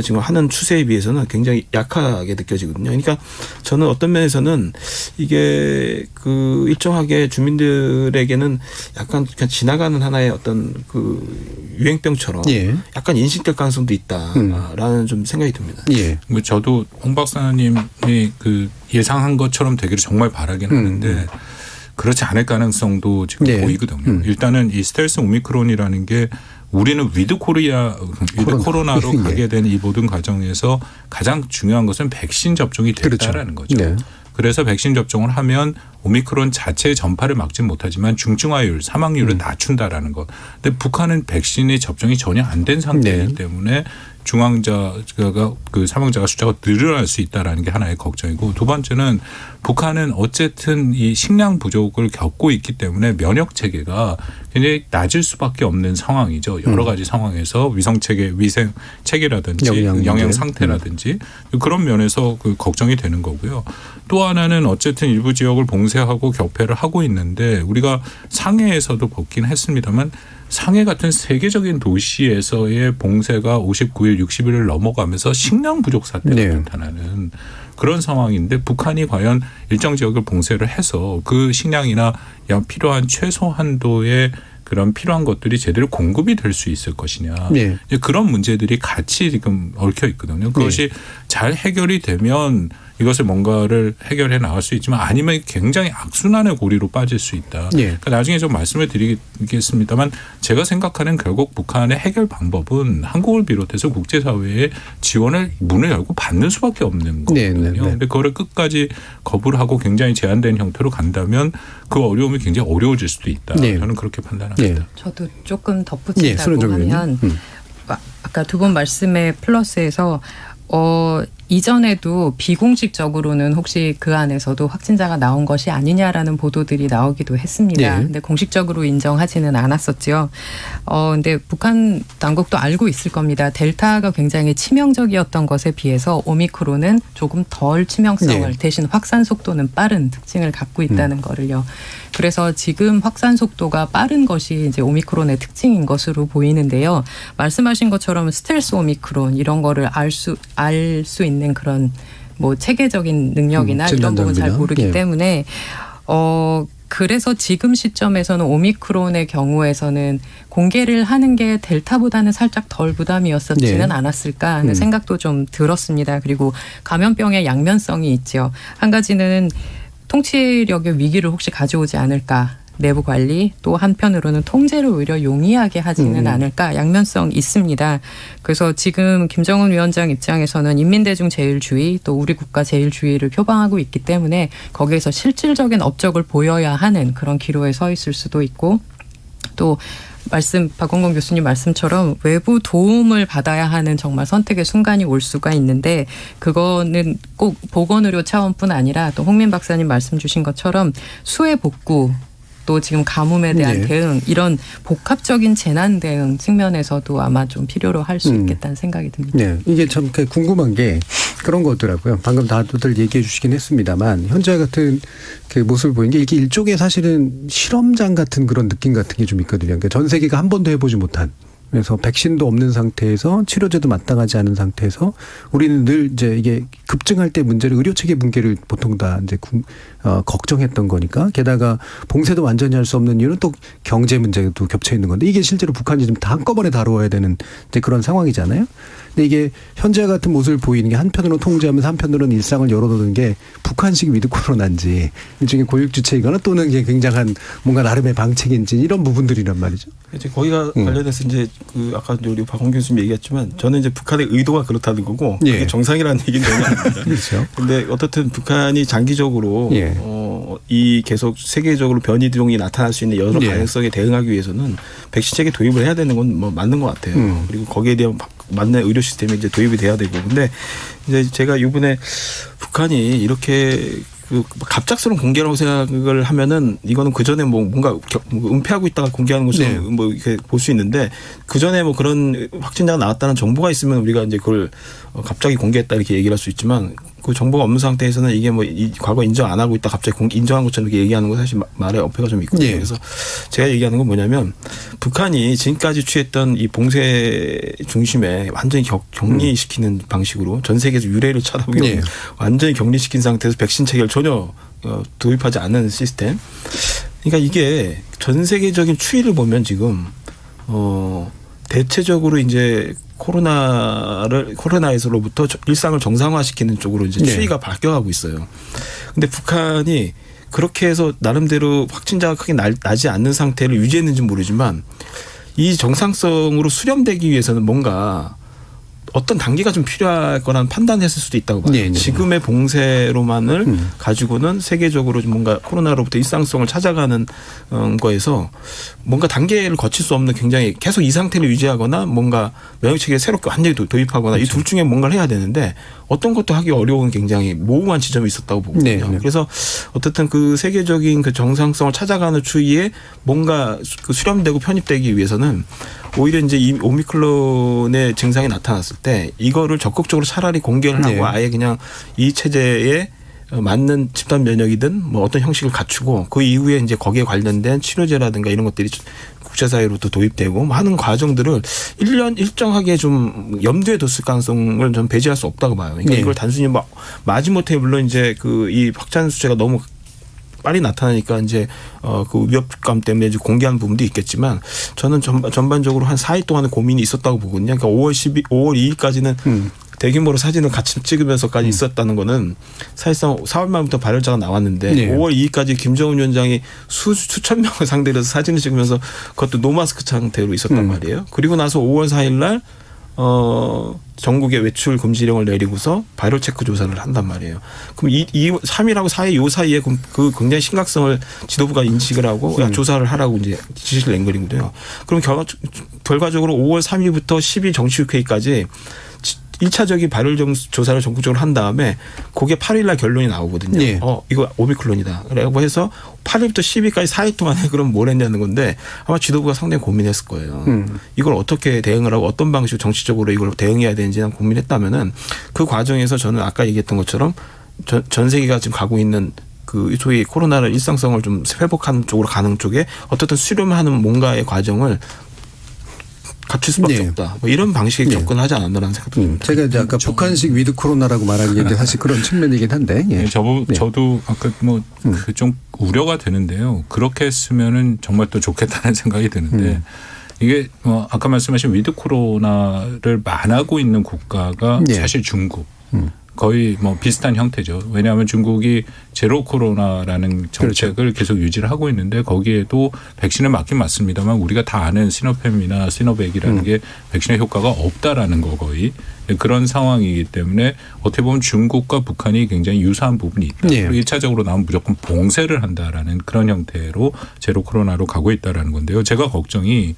지금 하는 추세에 비해서는 굉장히 약하게 느껴지거든요. 그러니까 저는 어떤 면에서는 이게 그 일정하게 주민들에게는 약간 그냥 지나가는 하나의 어떤 그 유행병처럼 약간 인식될 가능성도 있다라는 좀 생각이 듭니다. 저도 홍 박사님이 그 예상한 것처럼 되기를 정말 바라긴 하는데, 그렇지 않을 가능성도 지금 보이거든요. 일단은 이 스텔스 오미크론이라는 게 우리는 위드 코로나로 가게 된 이 모든 과정에서 가장 중요한 것은 백신 접종이 됐다라는 거죠. 그래서 백신 접종을 하면 오미크론 자체의 전파를 막지 못하지만 중증화율, 사망률을 낮춘다라는 것. 근데 북한은 백신이 접종이 전혀 안 된 상태이기 때문에 중환자가 그 사망자가 숫자가 늘어날 수 있다라는 게 하나의 걱정이고, 두 번째는 북한은 어쨌든 이 식량 부족을 겪고 있기 때문에 면역 체계가 굉장히 낮을 수밖에 없는 상황이죠. 여러 가지 상황에서 위생 체계라든지 영양 상태라든지 그런 면에서 그 걱정이 되는 거고요. 또 하나는 어쨌든 일부 지역을 봉쇄하고 격폐를 하고 있는데, 우리가 상해에서도 벗긴 했습니다만 상해 같은 세계적인 도시에서의 봉쇄가 59일, 60일을 넘어가면서 식량 부족 사태가 나타나는 그런 상황인데, 북한이 과연 일정 지역을 봉쇄를 해서 그 식량이나 필요한 최소 한도의 그런 필요한 것들이 제대로 공급이 될 수 있을 것이냐. 그런 문제들이 같이 지금 얽혀 있거든요. 그것이 잘 해결이 되면 이것을 뭔가를 해결해 나갈 수 있지만, 아니면 굉장히 악순환의 고리로 빠질 수 있다. 그러니까 나중에 좀 말씀을 드리겠습니다만, 제가 생각하는 결국 북한의 해결 방법은 한국을 비롯해서 국제사회의 지원을 문을 열고 받는 수밖에 없는 거거든요. 그런데 그거를 끝까지 거부를 하고 굉장히 제한된 형태로 간다면 그 어려움이 굉장히 어려워질 수도 있다. 저는 그렇게 판단합니다. 저도 조금 덧붙이자고 하면 아까 두 분 말씀에 플러스해서 이전에도 비공식적으로는 혹시 그 안에서도 확진자가 나온 것이 아니냐라는 보도들이 나오기도 했습니다. 근데 공식적으로 인정하지는 않았었죠. 근데 북한 당국도 알고 있을 겁니다. 델타가 굉장히 치명적이었던 것에 비해서 오미크론은 조금 덜 치명성을 대신 확산 속도는 빠른 특징을 갖고 있다는 거를요. 그래서 지금 확산 속도가 빠른 것이 이제 오미크론의 특징인 것으로 보이는데요. 말씀하신 것처럼 스텔스 오미크론 이런 거를 알 수 있는 그런 뭐 체계적인 능력이나 이런 부분 잘 모르기 때문에 그래서 지금 시점에서는 오미크론의 경우에서는 공개를 하는 게 델타보다는 살짝 덜 부담이었었지는 않았을까 하는 생각도 좀 들었습니다. 그리고 감염병의 양면성이 있죠. 한 가지는 통치력의 위기를 혹시 가져오지 않을까. 내부 관리, 또 한편으로는 통제를 오히려 용이하게 하지는 않을까, 양면성 있습니다. 그래서 지금 김정은 위원장 입장에서는 인민대중 제일주의, 또 우리 국가 제일주의를 표방하고 있기 때문에 거기에서 실질적인 업적을 보여야 하는 그런 기로에 서 있을 수도 있고, 또 박원건 교수님 말씀처럼 외부 도움을 받아야 하는 정말 선택의 순간이 올 수가 있는데, 그거는 꼭 보건의료 차원뿐 아니라 또 홍민 박사님 말씀 주신 것처럼 수해 복구, 또 지금 가뭄에 대한 대응, 이런 복합적인 재난 대응 측면에서도 아마 좀 필요로 할 수 있겠다는 생각이 듭니다. 이게 참 궁금한 게 그런 거더라고요. 방금 다들 얘기해 주시긴 했습니다만, 현재 같은 그 모습을 보이는 게 이게 일종의 사실은 실험장 같은 그런 느낌 같은 게 좀 있거든요. 그러니까 전 세계가 한 번도 해보지 못한 그래서 백신도 없는 상태에서 치료제도 마땅하지 않은 상태에서 우리는 늘 이제 이게 급증할 때 문제를 의료 체계 붕괴를 보통 다 이제 걱정했던 거니까 게다가 봉쇄도 완전히 할 수 없는 이유는 또 경제 문제도 겹쳐 있는 건데 이게 실제로 북한이 좀 다 한꺼번에 다루어야 되는 이제 그런 상황이잖아요. 근데 이게 현재 같은 모습을 보이는 게 한편으로 통제하면서 한편으로는 일상을 열어놓는 게 북한식 위드 코로나인지 일종의 고육주체이거나 또는 이게 굉장한 뭔가 나름의 방책인지 이런 부분들이란 말이죠. 이제 거기가 관련해서 이제 그 아까 우리 박원 교수님 얘기했지만 저는 이제 북한의 의도가 그렇다는 거고 그게 정상이라는 얘기는 전혀 아닙니다. 그렇죠. 근데 어떻든 북한이 장기적으로 이 계속 세계적으로 변이종이 나타날 수 있는 여러 가능성에 대응하기 위해서는 백신 체계 도입을 해야 되는 건 뭐 맞는 것 같아요. 그리고 거기에 대한 맞는 의료 시스템이 이제 도입이 돼야 되고 근데 이제 제가 이번에 북한이 이렇게 그 갑작스러운 공개라고 생각을 하면은 이거는 그 전에 뭐 뭔가 은폐하고 있다가 공개하는 것처럼 뭐 이렇게 볼 수 있는데 그 전에 뭐 그런 확진자가 나왔다는 정보가 있으면 우리가 이제 그걸 갑자기 공개했다 이렇게 얘기를 할 수 있지만 그 정보가 없는 상태에서는 이게 뭐 과거 인정 안 하고 있다 갑자기 인정한 것처럼 이렇게 얘기하는 건 사실 말에 어폐가 좀 있거든요. 그래서 제가 얘기하는 건 뭐냐면 북한이 지금까지 취했던 이 봉쇄 중심에 완전히 격리시키는 방식으로 전 세계에서 유례를 찾아보면 완전히 격리시킨 상태에서 백신 체계를 전혀 도입하지 않는 시스템. 그러니까 이게 전 세계적인 추이를 보면 지금 대체적으로 이제 코로나에서로부터 일상을 정상화시키는 쪽으로 이제 추이가 바뀌어가고 있어요. 근데 북한이 그렇게 해서 나름대로 확진자가 크게 나지 않는 상태를 유지했는지 모르지만 이 정상성으로 수렴되기 위해서는 뭔가 어떤 단계가 좀 필요할 거라는 판단했을 수도 있다고 봐요. 지금의 봉쇄로만을 가지고는 세계적으로 좀 뭔가 코로나로부터 일상성을 찾아가는 거에서 뭔가 단계를 거칠 수 없는 굉장히 계속 이 상태를 유지하거나 뭔가 면역체계를 새롭게 완전히 도입하거나 이 둘 중에 뭔가를 해야 되는데 어떤 것도 하기 어려운 굉장히 모호한 지점이 있었다고 보거든요. 그래서 어쨌든 그 세계적인 그 정상성을 찾아가는 추이에 뭔가 그 수렴되고 편입되기 위해서는 오히려 이제 이 오미크론의 증상이 나타났을 때 이거를 적극적으로 차라리 공개를 하고 아예 그냥 이 체제에 맞는 집단 면역이든 뭐 어떤 형식을 갖추고 그 이후에 이제 거기에 관련된 치료제라든가 이런 것들이 국제사회로도 도입되고 하는 과정들을 일정하게 좀 염두에 뒀을 가능성을 좀 배제할 수 없다고 봐요. 그러니까 이걸 단순히 막 마지못해 물론 이제 그 이 확산 수치가 너무 빨리 나타나니까 이제 그 위협감 때문에 이제 공개한 부분도 있겠지만 저는 전반적으로 한 4일 동안의 고민이 있었다고 보거든요. 그러니까 5월 2일까지는 대규모로 사진을 같이 찍으면서까지 있었다는 거는 사실상 4월 말부터 발열자가 나왔는데 5월 2일까지 김정은 위원장이 수천 명을 상대로 해서 사진을 찍으면서 그것도 노마스크 상태로 있었단 말이에요. 그리고 나서 5월 4일 날 전국에 외출 금지령을 내리고서 바이럴 체크 조사를 한단 말이에요. 그럼 3일하고 4일 요 사이에 그 굉장히 심각성을 지도부가 인식을 하고 조사를 하라고 이제 지시를 낸 거거든요. 그럼 결과적으로 5월 3일부터 10일 정치국회의까지 1차적인 바이럴 조사를 전국적으로 한 다음에 그게 8일 날 결론이 나오거든요. 이거 오미크론이다. 라고 해서 8일부터 10일까지 4일 동안에 그럼 뭘 했냐는 건데 아마 지도부가 상당히 고민했을 거예요. 이걸 어떻게 대응을 하고 어떤 방식으로 정치적으로 이걸 대응해야 되는지는 고민했다면은 그 과정에서 저는 아까 얘기했던 것처럼 전 세계가 지금 가고 있는 그 소위 코로나를 일상성을 좀 회복하는 쪽으로 가는 쪽에 어떻든 수렴하는 뭔가의 과정을 갖출 수밖에 없다. 뭐 이런 방식의 접근하지 않았나라는 생각도 듭니다. 제가 이제 아까 북한식 위드 코로나라고 말한 게 사실 그런 측면이긴 한데. 저도 아까 뭐 좀 우려가 되는데요. 그렇게 했으면은 정말 또 좋겠다는 생각이 드는데 이게 아까 말씀하신 위드 코로나를 만하고 있는 국가가 사실 중국. 거의 뭐 비슷한 형태죠. 왜냐하면 중국이 제로 코로나라는 정책을 계속 유지를 하고 있는데 거기에도 백신을 맞긴 맞습니다만 우리가 다 아는 시노팸이나 시노백이라는 게 백신의 효과가 없다라는 거 거의 그런 상황이기 때문에 어떻게 보면 중국과 북한이 굉장히 유사한 부분이 있다. 그리고 1차적으로 나오면 무조건 봉쇄를 한다라는 그런 형태로 제로 코로나로 가고 있다라는 건데요. 제가 걱정이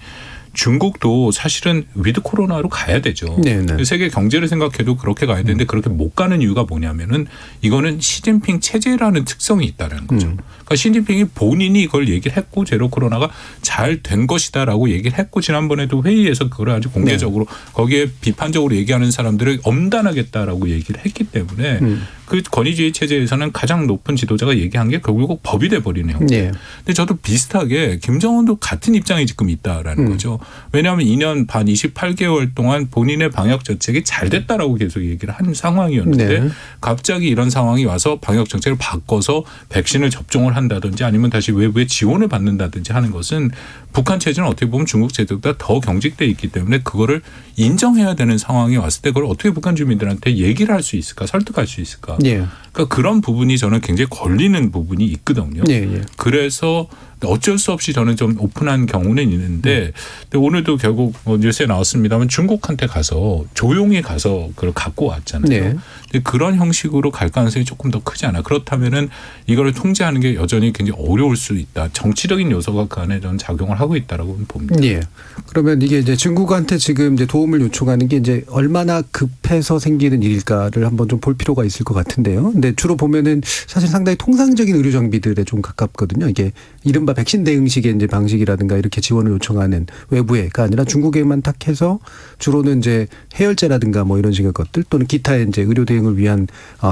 중국도 사실은 위드 코로나로 가야 되죠. 세계 경제를 생각해도 그렇게 가야 되는데 그렇게 못 가는 이유가 뭐냐면은 이거는 시진핑 체제라는 특성이 있다는 거죠. 그러니까 시진핑이 본인이 이걸 얘기를 했고 제로 코로나가 잘 된 것이다라고 얘기를 했고 지난번에도 회의에서 그걸 아주 공개적으로 거기에 비판적으로 얘기하는 사람들을 엄단하겠다라고 얘기를 했기 때문에 그 권위주의 체제에서는 가장 높은 지도자가 얘기한 게 결국 법이 돼버리는 형태. 예. 근데 저도 비슷하게 김정은도 같은 입장이 지금 있다라는 거죠. 왜냐하면 2년 반 28개월 동안 본인의 방역 정책이 잘 됐다라고 계속 얘기를 한 상황이었는데 네. 갑자기 이런 상황이 와서 방역 정책을 바꿔서 백신을 접종을 한다든지 아니면 다시 외부의 지원을 받는다든지 하는 것은 북한 체제는 어떻게 보면 중국 체제보다 더 경직돼 있기 때문에 그거를 인정해야 되는 상황이 왔을 때 그걸 어떻게 북한 주민들한테 얘기를 할 수 있을까, 설득할 수 있을까. 예. 그러니까 그런 부분이 저는 굉장히 걸리는 부분이 있거든요. 예, 예. 그래서 어쩔 수 없이 저는 좀 오픈한 경우는 있는데 근데 오늘도 결국 뉴스에 나왔습니다만 중국한테 가서 조용히 가서 그걸 갖고 왔잖아요. 네. 근데 그런 형식으로 갈 가능성이 조금 더 크지 않아. 그렇다면은 이거를 통제하는 게 여전히 굉장히 어려울 수 있다. 정치적인 요소가 그 안에 저는 작용을 하고 있다라고 봅니다. 예. 그러면 이게 이제 중국한테 지금 이제 도움을 요청하는 게 이제 얼마나 급해서 생기는 일일까를 한번 좀 볼 필요가 있을 것 같은데요. 근데 주로 보면은 사실 상당히 통상적인 의료 장비들에 좀 가깝거든요. 이게 이른바 백신 대응식의 이제 방식이라든가 이렇게 지원을 요청하는 외부에가 아니라 중국에만 딱 해서 주로는 이제 해열제라든가 뭐 이런 식의 것들 또는 기타의 이제 의료 대응을 위한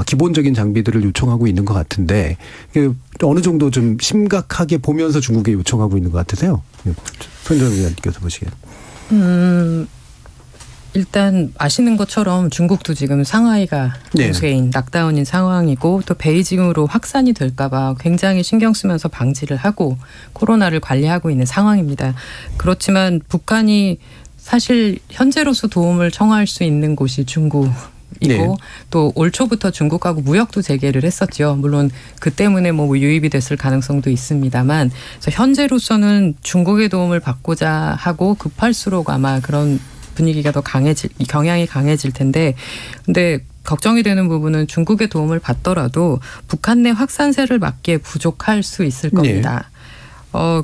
기본적인 장비들을 요청하고 있는 것 같은데 어느 정도 좀 심각하게 보면서 중국에 요청하고 있는 것 같으세요? 손정 의원님께서 보시기에. 일단 아시는 것처럼 중국도 지금 상하이가 공세인 락다운인 상황이고 또 베이징으로 확산이 될까 봐 굉장히 신경 쓰면서 방지를 하고 코로나를 관리하고 있는 상황입니다. 그렇지만 북한이 사실 현재로서 도움을 청할 수 있는 곳이 중국이고 또 올 초부터 중국하고 무역도 재개를 했었죠. 물론 그 때문에 뭐 유입이 됐을 가능성도 있습니다만 그래서 현재로서는 중국의 도움을 받고자 하고 급할수록 아마 그런 분위기가 더 경향이 강해질 텐데 근데 걱정이 되는 부분은 중국의 도움을 받더라도 북한 내 확산세를 막기에 부족할 수 있을 겁니다.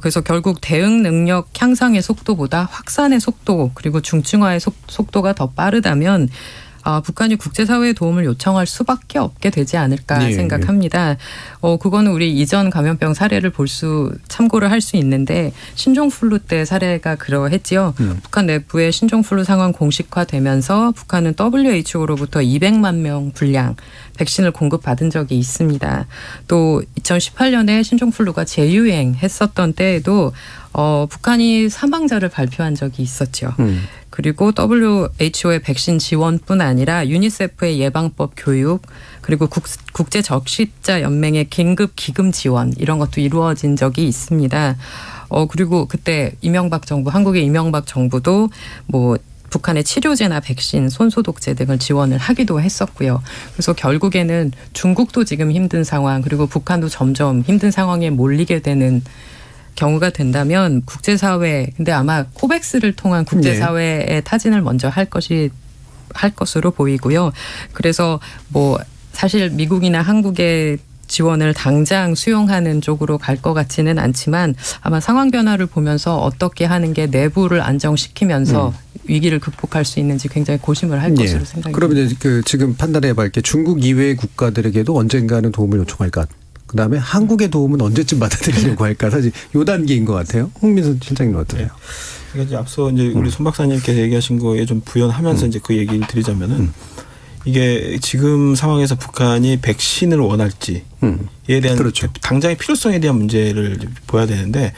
그래서 결국 대응 능력 향상의 속도보다 확산의 속도 그리고 중증화의 속도가 더 빠르다면 북한이 국제사회의 도움을 요청할 수밖에 없게 되지 않을까 생각합니다. 그거는 우리 이전 감염병 사례를 참고를 할 수 있는데 신종플루 때 사례가 그러했지요. 북한 내부의 신종플루 상황 공식화되면서 북한은 WHO로부터 200만 명 분량 백신을 공급받은 적이 있습니다. 또 2018년에 신종플루가 재유행했었던 때에도 북한이 사망자를 발표한 적이 있었죠. 그리고 WHO의 백신 지원뿐 아니라 유니세프의 예방법 교육 그리고 국제적십자 연맹의 긴급 기금 지원 이런 것도 이루어진 적이 있습니다. 그리고 그때 한국의 이명박 정부도 뭐 북한의 치료제나 백신, 손소독제 등을 지원을 하기도 했었고요. 그래서 결국에는 중국도 지금 힘든 상황 그리고 북한도 점점 힘든 상황에 몰리게 되는 경우가 된다면 국제사회 근데 아마 코백스를 통한 국제사회의 타진을 먼저 할 것으로 보이고요. 그래서 뭐 사실 미국이나 한국의 지원을 당장 수용하는 쪽으로 갈 것 같지는 않지만 아마 상황 변화를 보면서 어떻게 하는 게 내부를 안정시키면서 위기를 극복할 수 있는지 굉장히 고심을 할 것으로 생각합니다. 그러면 이제 지금 판단해봐야 게 중국 이외의 국가들에게도 언젠가는 도움을 요청할까? 그다음에 한국의 도움은 언제쯤 받아들이려고 할까? 사실 요 단계인 것 같아요. 홍민선 실장님 어떠세요? 그러니까 이제 앞서 이제 우리 손 박사님께서 얘기하신 거에 좀 부연하면서 이제 그 얘기를 드리자면은 이게 지금 상황에서 북한이 백신을 원할지에 대한 당장의 필요성에 대한 문제를 봐야 되는데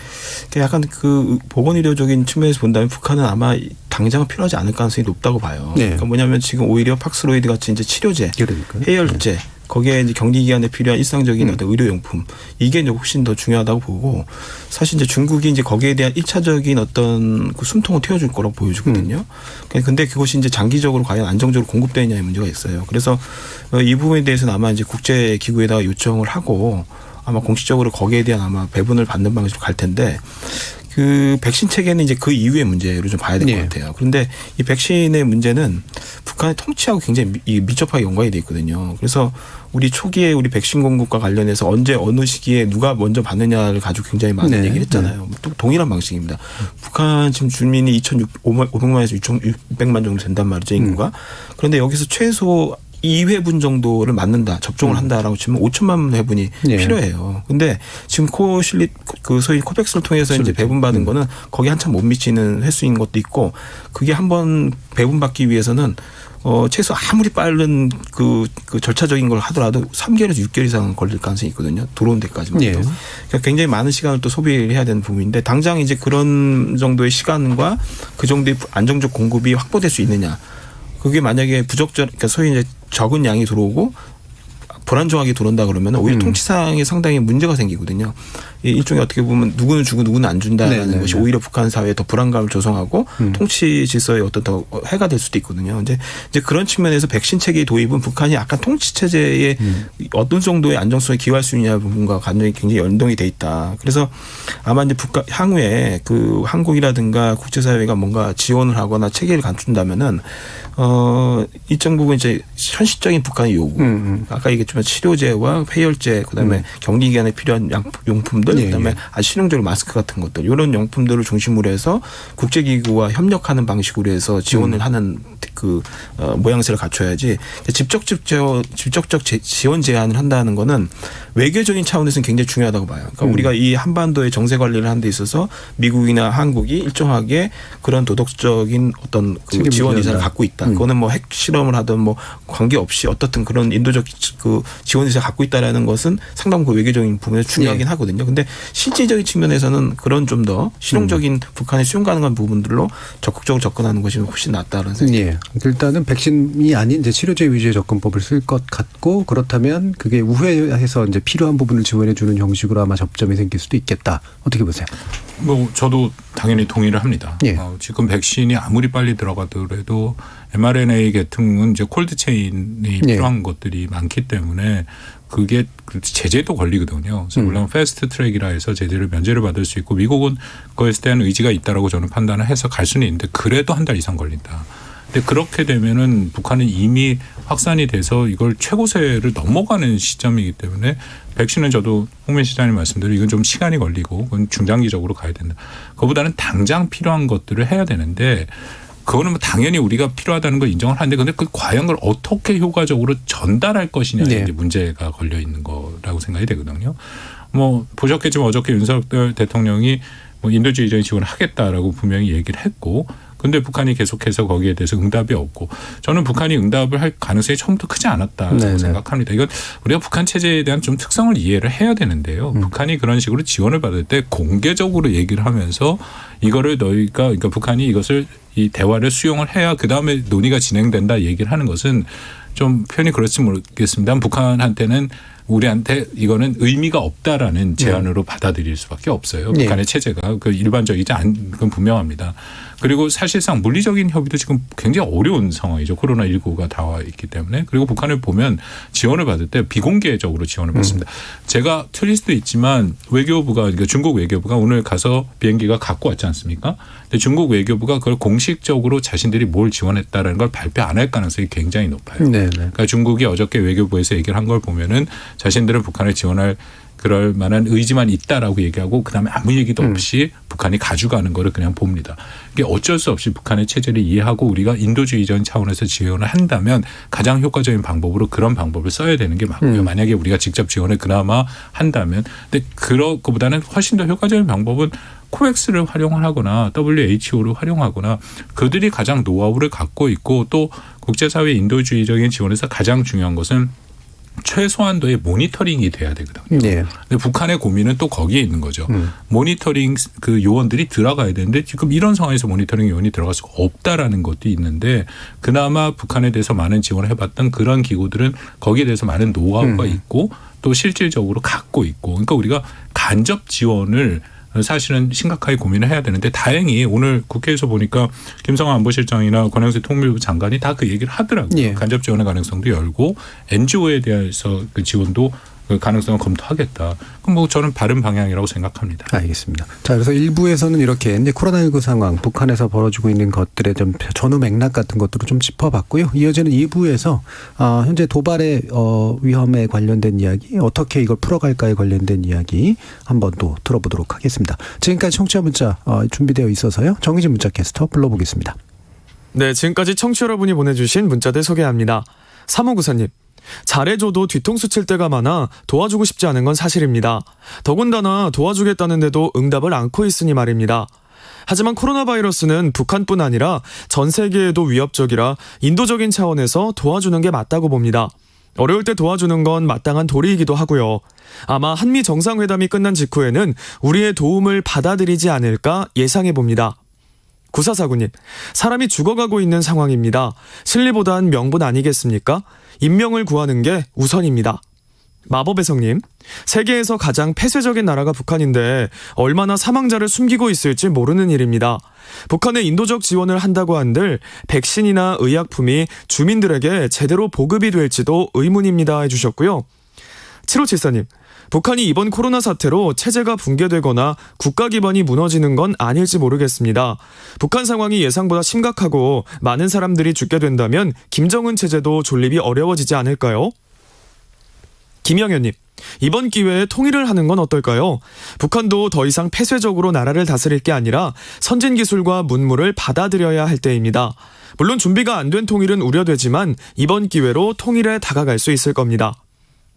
약간 그 보건의료적인 측면에서 본다면 북한은 아마 당장은 필요하지 않을 가능성이 높다고 봐요. 그러니까 뭐냐면 지금 오히려 팍스로이드 같이 이제 치료제, 해열제 거기에 이제 격리기간에 필요한 일상적인 어떤 의료용품 이게 이제 훨씬 더 중요하다고 보고 사실 이제 중국이 이제 거기에 대한 1차적인 어떤 그 숨통을 틔워줄 거라고 보여주거든요. 근데 그것이 이제 장기적으로 과연 안정적으로 공급되느냐의 문제가 있어요. 그래서 이 부분에 대해서는 아마 이제 국제기구에다가 요청을 하고 아마 공식적으로 거기에 대한 아마 배분을 받는 방식으로 갈 텐데 그 백신 체계는 이제 그 이후의 문제로 좀 봐야 될 것 같아요. 그런데 이 백신의 문제는 북한의 통치하고 굉장히 밀접하게 연관이 돼 있거든요. 그래서 우리 초기에 우리 백신 공급과 관련해서 언제 어느 시기에 누가 먼저 받느냐를 가지고 굉장히 많은 얘기를 했잖아요. 또 동일한 방식입니다. 북한 지금 주민이 2,500만에서 6,600만 정도 된단 말이죠, 인구가. 그런데 여기서 최소 2회분 정도를 맞는다, 접종을 한다라고 치면 5천만 회분이 예. 필요해요. 근데 지금 소위 코백스를 통해서 이제 배분받은 거는 거기 한참 못 미치는 횟수인 것도 있고, 그게 한번 배분받기 위해서는 최소 아무리 빠른 그 절차적인 걸 하더라도 3개월에서 6개월 이상 걸릴 가능성이 있거든요. 들어온 데까지만. 예. 그러니까 굉장히 많은 시간을 또 소비를 해야 되는 부분인데, 당장 이제 그런 정도의 시간과 그 정도의 안정적 공급이 확보될 수 있느냐. 그게 만약에 그러니까 소위 이제 적은 양이 들어오고 불안정하게 들어온다 그러면 오히려 통치상에 상당히 문제가 생기거든요. 일종의 어떻게 보면 누구는 주고 누구는 안 준다라는 것이 오히려 북한 사회에 더 불안감을 조성하고 통치 질서에 어떤 더 해가 될 수도 있거든요. 이제 그런 측면에서 백신 체계 도입은 북한이 약간 통치 체제에 어떤 정도의 안정성에 기여할 수 있냐 부분과 굉장히 연동이 돼 있다. 그래서 아마 이제 북한 향후에 그 한국이라든가 국제사회가 뭔가 지원을 하거나 체계를 갖춘다면은 일정 부분 이제 현실적인 북한의 요구, 아까 얘기했지만 치료제와 회열제, 그다음에 격리 기간에 필요한 용품들, 그다음에 아주 실용적으로 마스크 같은 것들, 이런 용품들을 중심으로 해서 국제기구와 협력하는 방식으로 해서 지원을 하는 그 모양새를 갖춰야지, 직접적 지원 제한을 한다는 거는 외교적인 차원에서는 굉장히 중요하다고 봐요. 그러니까 우리가 이 한반도의 정세 관리를 하는 데 있어서 미국이나 한국이 일정하게 그런 도덕적인 어떤 그 지원 의사를 갖고 있다. 그거는 뭐 핵 실험을 하든 뭐 관계없이 어떻든 그런 인도적 그 지원 의사를 갖고 있다라는 것은 상당 그 외교적인 부분에서 중요하긴 하거든요. 근데 실질적인 측면에서는 그런 좀 더 실용적인 북한의 수용 가능한 부분들로 적극적으로 접근하는 것이 훨씬 낫다는 생각이 듭니다. 일단은 백신이 아닌 이제 치료제 위주의 접근법을 쓸 것 같고, 그렇다면 그게 우회해서 이제 필요한 부분을 지원해 주는 형식으로 아마 접점이 생길 수도 있겠다. 어떻게 보세요? 뭐 저도 당연히 동의를 합니다. 예. 지금 백신이 아무리 빨리 들어가더라도 mRNA 계통은 이제 콜드 체인이 필요한 것들이 많기 때문에 그게 제재도 걸리거든요. 그래서 물론 패스트 트랙이라 해서 제재를 면제를 받을 수 있고, 미국은 그거에 대한 의지가 있다라고 저는 판단을 해서 갈 수는 있는데, 그래도 한 달 이상 걸린다. 근데 그렇게 되면은 북한은 이미 확산이 돼서 이걸 최고세를 넘어가는 시점이기 때문에 백신은 저도 홍민 시장님 말씀대로 이건 좀 시간이 걸리고 그건 중장기적으로 가야 된다. 그거보다는 당장 필요한 것들을 해야 되는데, 그거는 뭐 당연히 우리가 필요하다는 걸 인정을 하는데, 근데 그 과연 그걸 어떻게 효과적으로 전달할 것이냐에 이제 문제가 걸려 있는 거라고 생각이 되거든요. 뭐 보셨겠지만 어저께 윤석열 대통령이 뭐 인도주의적인 지원을 하겠다라고 분명히 얘기를 했고, 근데 북한이 계속해서 거기에 대해서 응답이 없고, 저는 북한이 응답을 할 가능성이 처음부터 크지 않았다고 생각합니다. 이건 우리가 북한 체제에 대한 좀 특성을 이해를 해야 되는데요. 북한이 그런 식으로 지원을 받을 때 공개적으로 얘기를 하면서 이거를 그러니까 북한이 이것을 이 대화를 수용을 해야 그다음에 논의가 진행된다 얘기를 하는 것은 좀 표현이 그럴지 모르겠습니다. 북한한테는 우리한테 이거는 의미가 없다라는 제안으로 받아들일 수밖에 없어요. 북한의 체제가 그 일반적이지 않은 건 분명합니다. 그리고 사실상 물리적인 협의도 지금 굉장히 어려운 상황이죠. 코로나19가 다 있기 때문에. 그리고 북한을 보면 지원을 받을 때 비공개적으로 지원을 받습니다. 제가 틀릴 수도 있지만 외교부가, 그러니까 중국 외교부가 오늘 가서 비행기가 갖고 왔지 않습니까? 근데 중국 외교부가 그걸 공식적으로 자신들이 뭘 지원했다라는 걸 발표 안 할 가능성이 굉장히 높아요. 그러니까 중국이 어저께 외교부에서 얘기를 한 걸 보면은 자신들은 북한을 지원할 그럴 만한 의지만 있다라고 얘기하고 그다음에 아무 얘기도 없이 북한이 가져가는 거를 그냥 봅니다. 이게 어쩔 수 없이 북한의 체제를 이해하고 우리가 인도주의적인 차원에서 지원을 한다면 가장 효과적인 방법으로 그런 방법을 써야 되는 게 맞고요. 만약에 우리가 직접 지원을 그나마 한다면, 근데 그거보다는 훨씬 더 효과적인 방법은 코엑스를 활용을 하거나 WHO를 활용하거나, 그들이 가장 노하우를 갖고 있고, 또 국제사회 인도주의적인 지원에서 가장 중요한 것은 최소한도의 모니터링이 돼야 되거든요. 근데 북한의 고민은 또 거기에 있는 거죠. 모니터링 그 요원들이 들어가야 되는데 지금 이런 상황에서 모니터링 요원이 들어갈 수가 없다라는 것도 있는데, 그나마 북한에 대해서 많은 지원을 해봤던 그런 기구들은 거기에 대해서 많은 노하우가 있고 또 실질적으로 갖고 있고, 그러니까 우리가 간접 지원을 사실은 심각하게 고민을 해야 되는데, 다행히 오늘 국회에서 보니까 김성환 안보실장이나 권영세 통일부 장관이 다 그 얘기를 하더라고요. 간접 지원의 가능성도 열고 NGO에 대해서 그 지원도 그 가능성을 검토하겠다. 그럼 뭐 저는 바른 방향이라고 생각합니다. 알겠습니다. 자, 그래서 1부에서는 이렇게 이제 코로나19 상황, 북한에서 벌어지고 있는 것들의 좀 전후 맥락 같은 것들을 좀 짚어봤고요. 이어지는 2부에서 현재 도발의 위험에 관련된 이야기, 어떻게 이걸 풀어갈까에 관련된 이야기 한번 또 들어보도록 하겠습니다. 지금까지 청취자 문자 준비되어 있어서요. 정의진 문자 캐스터 불러보겠습니다. 네, 지금까지 청취자 여러분이 보내주신 문자들 소개합니다. 3594님, 잘해줘도 뒤통수 칠 때가 많아 도와주고 싶지 않은 건 사실입니다. 더군다나 도와주겠다는데도 응답을 않고 있으니 말입니다. 하지만 코로나 바이러스는 북한뿐 아니라 전 세계에도 위협적이라 인도적인 차원에서 도와주는 게 맞다고 봅니다. 어려울 때 도와주는 건 마땅한 도리이기도 하고요. 아마 한미 정상회담이 끝난 직후에는 우리의 도움을 받아들이지 않을까 예상해 봅니다. 9449님, 사람이 죽어가고 있는 상황입니다. 실리보단 명분 아니겠습니까? 인명을 구하는 게 우선입니다. 마법의 성님, 세계에서 가장 폐쇄적인 나라가 북한인데 얼마나 사망자를 숨기고 있을지 모르는 일입니다. 북한에 인도적 지원을 한다고 한들 백신이나 의약품이 주민들에게 제대로 보급이 될지도 의문입니다 해주셨고요. 7574님, 북한이 이번 코로나 사태로 체제가 붕괴되거나 국가 기반이 무너지는 건 아닐지 모르겠습니다. 북한 상황이 예상보다 심각하고 많은 사람들이 죽게 된다면 김정은 체제도 존립이 어려워지지 않을까요? 김영현님, 이번 기회에 통일을 하는 건 어떨까요? 북한도 더 이상 폐쇄적으로 나라를 다스릴 게 아니라 선진 기술과 문물을 받아들여야 할 때입니다. 물론 준비가 안 된 통일은 우려되지만 이번 기회로 통일에 다가갈 수 있을 겁니다.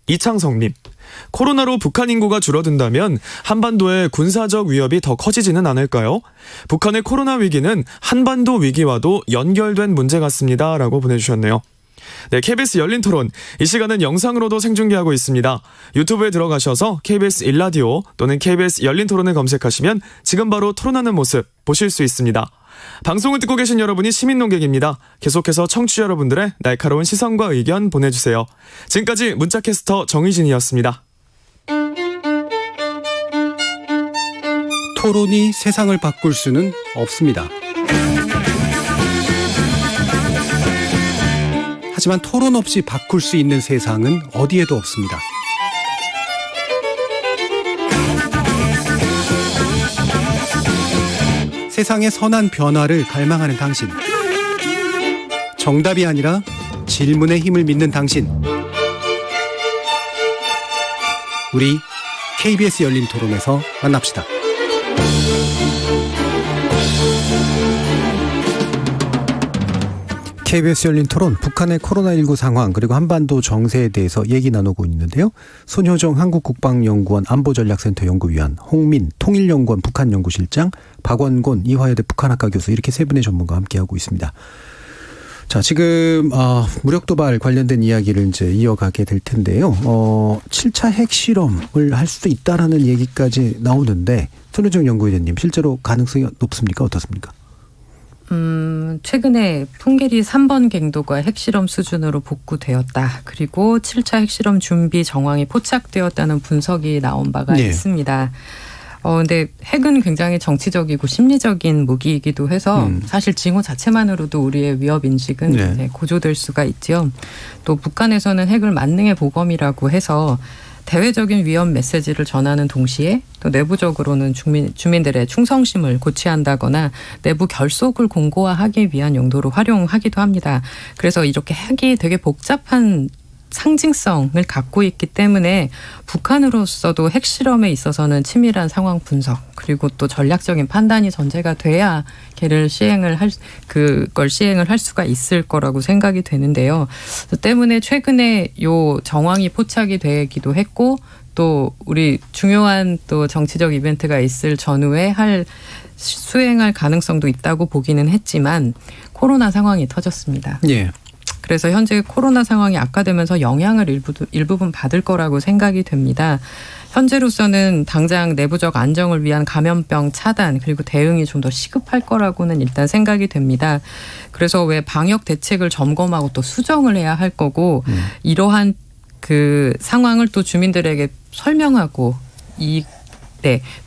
이창성님, 코로나로 북한 인구가 줄어든다면 한반도의 군사적 위협이 더 커지지는 않을까요? 북한의 코로나 위기는 한반도 위기와도 연결된 문제 같습니다 라고 보내주셨네요. 네, KBS 열린 토론, 이 시간은 영상으로도 생중계하고 있습니다. 유튜브에 들어가셔서 KBS 1라디오 또는 KBS 열린 토론을 검색하시면 지금 바로 토론하는 모습 보실 수 있습니다. 방송을 듣고 계신 여러분이 시민 논객입니다. 계속해서 청취자 여러분들의 날카로운 시선과 의견 보내주세요. 지금까지 문자캐스터 정의진이었습니다. 토론이 세상을 바꿀 수는 없습니다. 하지만 토론 없이 바꿀 수 있는 세상은 어디에도 없습니다. 세상의 선한 변화를 갈망하는 당신. 정답이 아니라 질문의 힘을 믿는 당신. 우리 KBS 열린 토론에서 만납시다. KBS 열린 토론, 북한의 코로나19 상황 그리고 한반도 정세에 대해서 얘기 나누고 있는데요. 손효정 한국국방연구원 안보전략센터 연구위원, 홍민 통일연구원 북한연구실장, 박원곤 이화여대 북한학과 교수, 이렇게 세 분의 전문가와 함께하고 있습니다. 자, 지금 무력도발 관련된 이야기를 이제 이어가게 될 텐데요. 7차 핵실험을 할 수도 있다라는 얘기까지 나오는데, 손효정 연구위원님, 실제로 가능성이 높습니까? 어떻습니까? 최근에 풍계리 3번 갱도가 핵실험 수준으로 복구되었다. 그리고 7차 핵실험 준비 정황이 포착되었다는 분석이 나온 바가 있습니다. 근데 핵은 굉장히 정치적이고 심리적인 무기이기도 해서 사실 징후 자체만으로도 우리의 위협 인식은 고조될 수가 있죠. 또 북한에서는 핵을 만능의 보검이라고 해서 대외적인 위험 메시지를 전하는 동시에 또 내부적으로는 주민들의 충성심을 고취한다거나 내부 결속을 공고화하기 위한 용도로 활용하기도 합니다. 그래서 이렇게 핵이 되게 복잡한 상징성을 갖고 있기 때문에 북한으로서도 핵실험에 있어서는 치밀한 상황 분석 그리고 또 전략적인 판단이 전제가 돼야 그걸 시행을 할 수가 있을 거라고 생각이 되는데요. 때문에 최근에 요 정황이 포착이 되기도 했고 또 우리 중요한 또 정치적 이벤트가 있을 전후에 수행할 가능성도 있다고 보기는 했지만 코로나 상황이 터졌습니다. 예. 그래서 현재 코로나 상황이 악화되면서 영향을 일부분 받을 거라고 생각이 됩니다. 현재로서는 당장 내부적 안정을 위한 감염병 차단 그리고 대응이 좀 더 시급할 거라고는 일단 생각이 됩니다. 그래서 왜 방역 대책을 점검하고 또 수정을 해야 할 거고 이러한 그 상황을 또 주민들에게 설명하고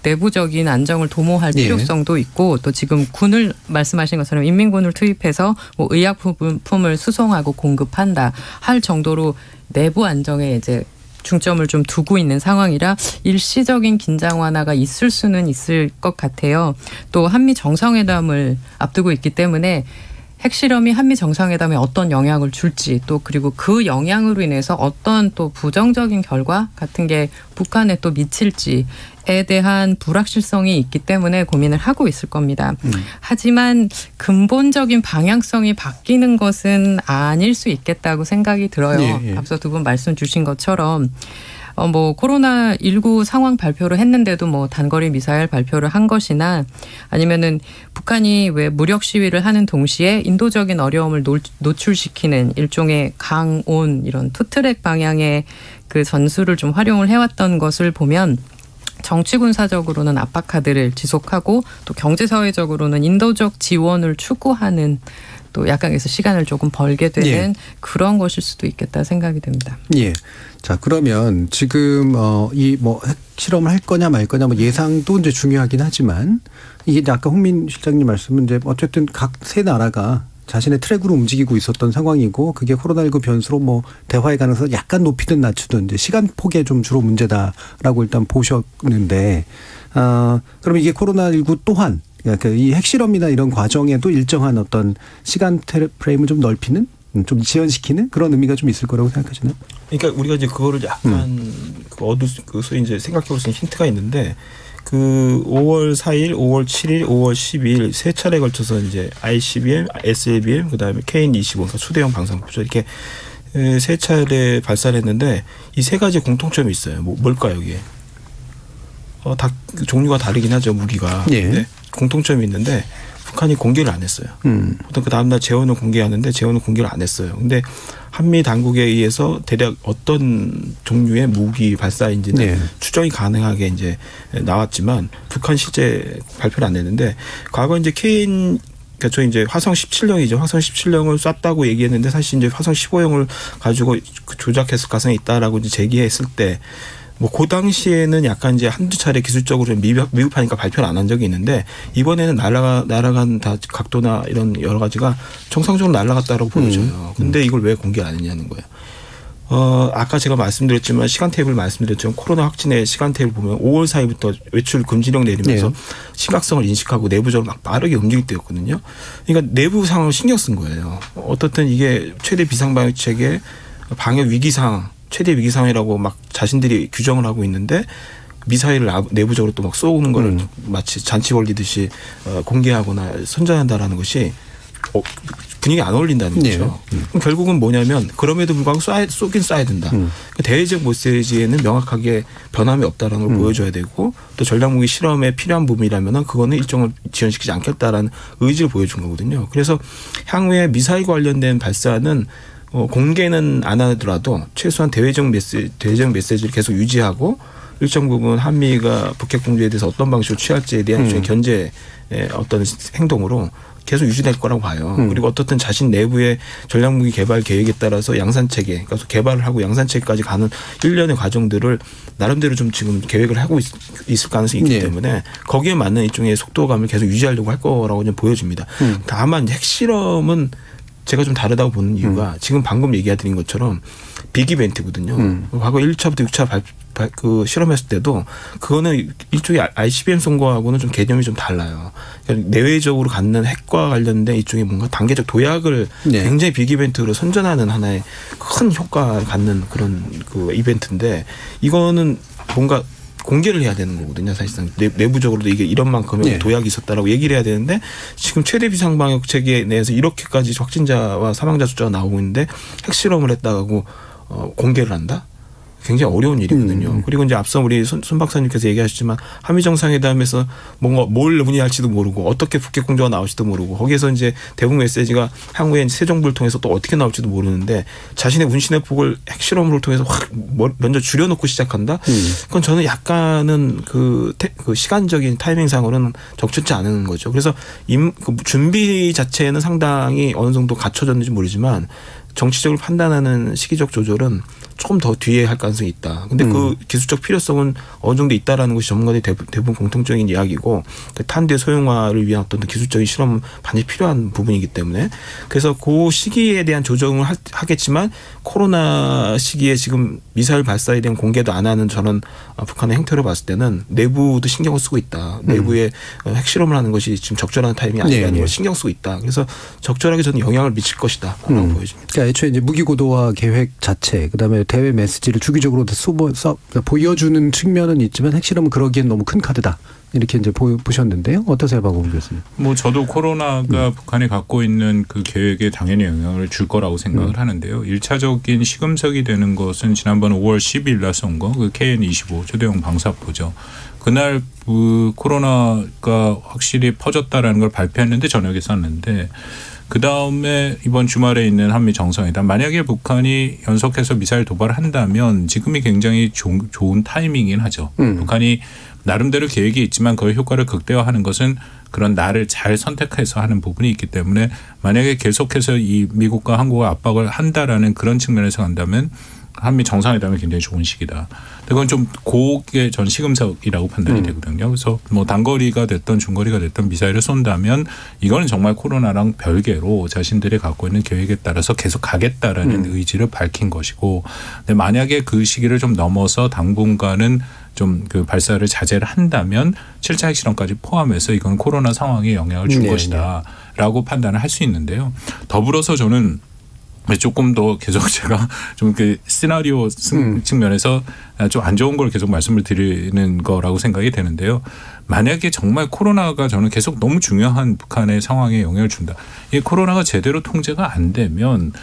내부적인 안정을 도모할 필요성도 있고 또 지금 군을 말씀하신 것처럼 인민군을 투입해서 뭐 의약품을 수송하고 공급한다 할 정도로 내부 안정에 이제 중점을 좀 두고 있는 상황이라 일시적인 긴장 완화가 있을 수는 있을 것 같아요. 또 한미 정상회담을 앞두고 있기 때문에 핵실험이 한미 정상회담에 어떤 영향을 줄지 또 그리고 그 영향으로 인해서 어떤 또 부정적인 결과 같은 게 북한에 또 미칠지에 대한 불확실성이 있기 때문에 고민을 하고 있을 겁니다. 하지만 근본적인 방향성이 바뀌는 것은 아닐 수 있겠다고 생각이 들어요. 예, 예. 앞서 두 분 말씀 주신 것처럼 코로나19 상황 발표를 했는데도 단거리 미사일 발표를 한 것이나 아니면은 북한이 왜 무력 시위를 하는 동시에 인도적인 어려움을 노출시키는 일종의 강온 이런 투트랙 방향의 그 전술을 좀 활용을 해왔던 것을 보면 정치 군사적으로는 압박 카드를 지속하고 또 경제 사회적으로는 인도적 지원을 추구하는 또 약간 그래서 시간을 조금 벌게 되는 예. 그런 것일 수도 있겠다 생각이 듭니다. 예. 자, 그러면 지금 이 핵실험을 할 거냐 말 거냐 예상도 이제 중요하긴 하지만 이게 이제 아까 홍민 실장님 말씀은 이제 어쨌든 각 세 나라가 자신의 트랙으로 움직이고 있었던 상황이고 그게 코로나19 변수로 대화의 가능성을 약간 높이든 낮추든 이제 시간 폭에 좀 주로 문제다라고 일단 보셨는데 그러면 이게 코로나19 또한 그러니까 이 핵실험이나 이런 과정에도 일정한 어떤 시간 프레임을 좀 넓히는 좀 지연시키는 그런 의미가 좀 있을 거라고 생각하시나요? 그러니까 우리가 이제 그거를 약간 소위 이제 생각해 볼 수 있는 힌트가 있는데 그 5월 4일, 5월 7일, 5월 12일 세 차례에 걸쳐서 이제 ICBM, SLBM, 그다음에 KN-25 그러니까 수대형 방사포죠. 이렇게 세 차례 발사를 했는데 이 세 가지 공통점이 있어요. 뭘까요, 이게? 다 종류가 다르긴 하죠, 무기가. 예. 네. 공통점이 있는데 북한이 공개를 안 했어요. 보통 그 다음날 재원을 공개하는데 재원을 공개를 안 했어요. 근데 한미 당국에 의해서 대략 어떤 종류의 무기 발사인지는 네. 추정이 가능하게 이제 나왔지만 북한 실제 발표를 안 했는데 과거 이제 그러니까 저희 이제 화성 17형이죠. 화성 17형을 쐈다고 얘기했는데 사실 이제 화성 15형을 가지고 조작했을 가능성이 있다라고 이제 제기했을 때 그 당시에는 약간 이제 한두 차례 기술적으로 미흡하니까 발표를 안 한 적이 있는데 이번에는 날아간 다 각도나 이런 여러 가지가 정상적으로 날아갔다라고 보여져요. 근데 이걸 왜 공개 안 했냐는 거예요. 아까 제가 말씀드렸지만 시간 테이블 말씀드렸지만 코로나 확진의 시간 테이블 보면 5월 4일부터 외출 금지령 내리면서 심각성을 인식하고 내부적으로 막 빠르게 움직일 때였거든요. 그러니까 내부 상황을 신경 쓴 거예요. 어떻든 이게 최대 비상방역 체계 방역 위기 상황 최대 위기 상황이라고 막 자신들이 규정을 하고 있는데 미사일을 내부적으로 또 막 쏘는 걸 마치 잔치 벌리듯이 공개하거나 선전한다라는 것이 분위기 안 어울린다는 거죠. 그럼 결국은 뭐냐면 그럼에도 불구하고 쏘긴 쏴야 된다. 그 대외적 메시지에는 명확하게 변함이 없다라는 걸 보여줘야 되고 또 전략무기 실험에 필요한 부분이라면 그거는 일정을 지연시키지 않겠다라는 의지를 보여준 거거든요. 그래서 향후에 미사일 관련된 발사는 공개는 안 하더라도 최소한 대외적 메시지를 계속 유지하고 일정 부분 한미가 북핵 공조에 대해서 어떤 방식으로 취할지에 대한 일종의 견제의 어떤 행동으로 계속 유지될 거라고 봐요. 그리고 어떻든 자신 내부의 전략무기 개발 계획에 따라서 양산체계, 그러니까 개발을 하고 양산체계까지 가는 일련의 과정들을 나름대로 좀 지금 계획을 하고 있을 가능성이 있기 때문에 거기에 맞는 일종의 속도감을 계속 유지하려고 할 거라고 좀 보여집니다. 다만 핵실험은 제가 좀 다르다고 보는 이유가 지금 방금 얘기해드린 것처럼 빅 이벤트거든요. 과거 1차부터 6차 그 실험했을 때도 그거는 일종의 ICBM 선거하고는 좀 개념이 좀 달라요. 그러니까 내외적으로 갖는 핵과 관련된 일종의 뭔가 단계적 도약을 굉장히 빅 이벤트로 선전하는 하나의 큰 효과를 갖는 그런 그 이벤트인데 이거는 뭔가 공개를 해야 되는 거거든요. 사실상 내부적으로도 이게 이런 만큼의 도약이 있었다라고 얘기를 해야 되는데 지금 최대 비상방역 체계 내에서 이렇게까지 확진자와 사망자 숫자가 나오고 있는데 핵실험을 했다고 공개를 한다? 굉장히 어려운 일이거든요. 그리고 이제 앞서 우리 손 박사님께서 얘기하셨지만 한미 정상회담에서 뭔가 뭘 논의할지도 모르고 어떻게 북핵 공조가 나올지도 모르고 거기에서 이제 대북 메시지가 향후에 새 정부를 통해서 또 어떻게 나올지도 모르는데 자신의 운신의 폭을 핵실험으로 통해서 확 먼저 줄여놓고 시작한다. 그건 저는 약간은 그 시간적인 타이밍상으로는 적절치 않은 거죠. 그래서 그 준비 자체는 상당히 어느 정도 갖춰졌는지 모르지만 정치적으로 판단하는 시기적 조절은 조금 더 뒤에 할 가능성이 있다. 근데 그 기술적 필요성은 어느 정도 있다라는 것이 전문가들이 대부분 공통적인 이야기고 탄두의 소형화를 위한 어떤 기술적인 실험 반드시 필요한 부분이기 때문에 그래서 그 시기에 대한 조정을 하겠지만 코로나 시기에 지금 미사일 발사에 대한 공개도 안 하는 저는 북한의 행태로 봤을 때는 내부도 신경을 쓰고 있다. 내부에 핵실험을 하는 것이 지금 적절한 타이밍이 아니라는 걸 신경 쓰고 있다. 그래서 적절하게 저는 영향을 미칠 것이다. 라고 보여집니다. 그러니까 애초에 이제 무기 고도화 계획 자체, 그다음에 대외 메시지를 주기적으로 보여주는 측면은 있지만 핵실험은 그러기엔 너무 큰 카드다. 이렇게 이제 보셨는데요. 어떠세요, 박원순 교수님? 뭐 저도 코로나가 북한이 갖고 있는 그 계획에 당연히 영향을 줄 거라고 생각을 하는데요. 1차적인 시금석이 되는 것은 지난번 5월 10일 날 쏜 거, 그 KN-25 초대형 방사포죠. 그날 그 코로나가 확실히 퍼졌다라는 걸 발표했는데 저녁에 쐈는데 그 다음에 이번 주말에 있는 한미 정상회담, 만약에 북한이 연속해서 미사일 도발을 한다면 지금이 굉장히 좋은 타이밍이긴 하죠. 북한이 나름대로 계획이 있지만 그 효과를 극대화하는 것은 그런 날을 잘 선택해서 하는 부분이 있기 때문에 만약에 계속해서 이 미국과 한국을 압박을 한다라는 그런 측면에서 간다면 한미 정상회담이 굉장히 좋은 시기다. 그건 좀 고의 전 시금석이라고 판단이 되거든요. 그래서 뭐 단거리가 됐던 중거리가 됐던 미사일을 쏜다면 이거는 정말 코로나랑 별개로 자신들이 갖고 있는 계획에 따라서 계속 가겠다라는 의지를 밝힌 것이고, 근데 만약에 그 시기를 좀 넘어서 당분간은 좀 그 발사를 자제를 한다면 7차 핵실험까지 포함해서 이건 코로나 상황에 영향을 줄 것이다라고 판단을 할 수 있는데요. 더불어서 저는 조금 더 계속 제가 좀 그 시나리오 측면에서 좀 안 좋은 걸 계속 말씀을 드리는 거라고 생각이 되는데요. 만약에 정말 코로나가 저는 계속 너무 중요한 북한의 상황에 영향을 준다. 이 코로나가 제대로 통제가 안 되면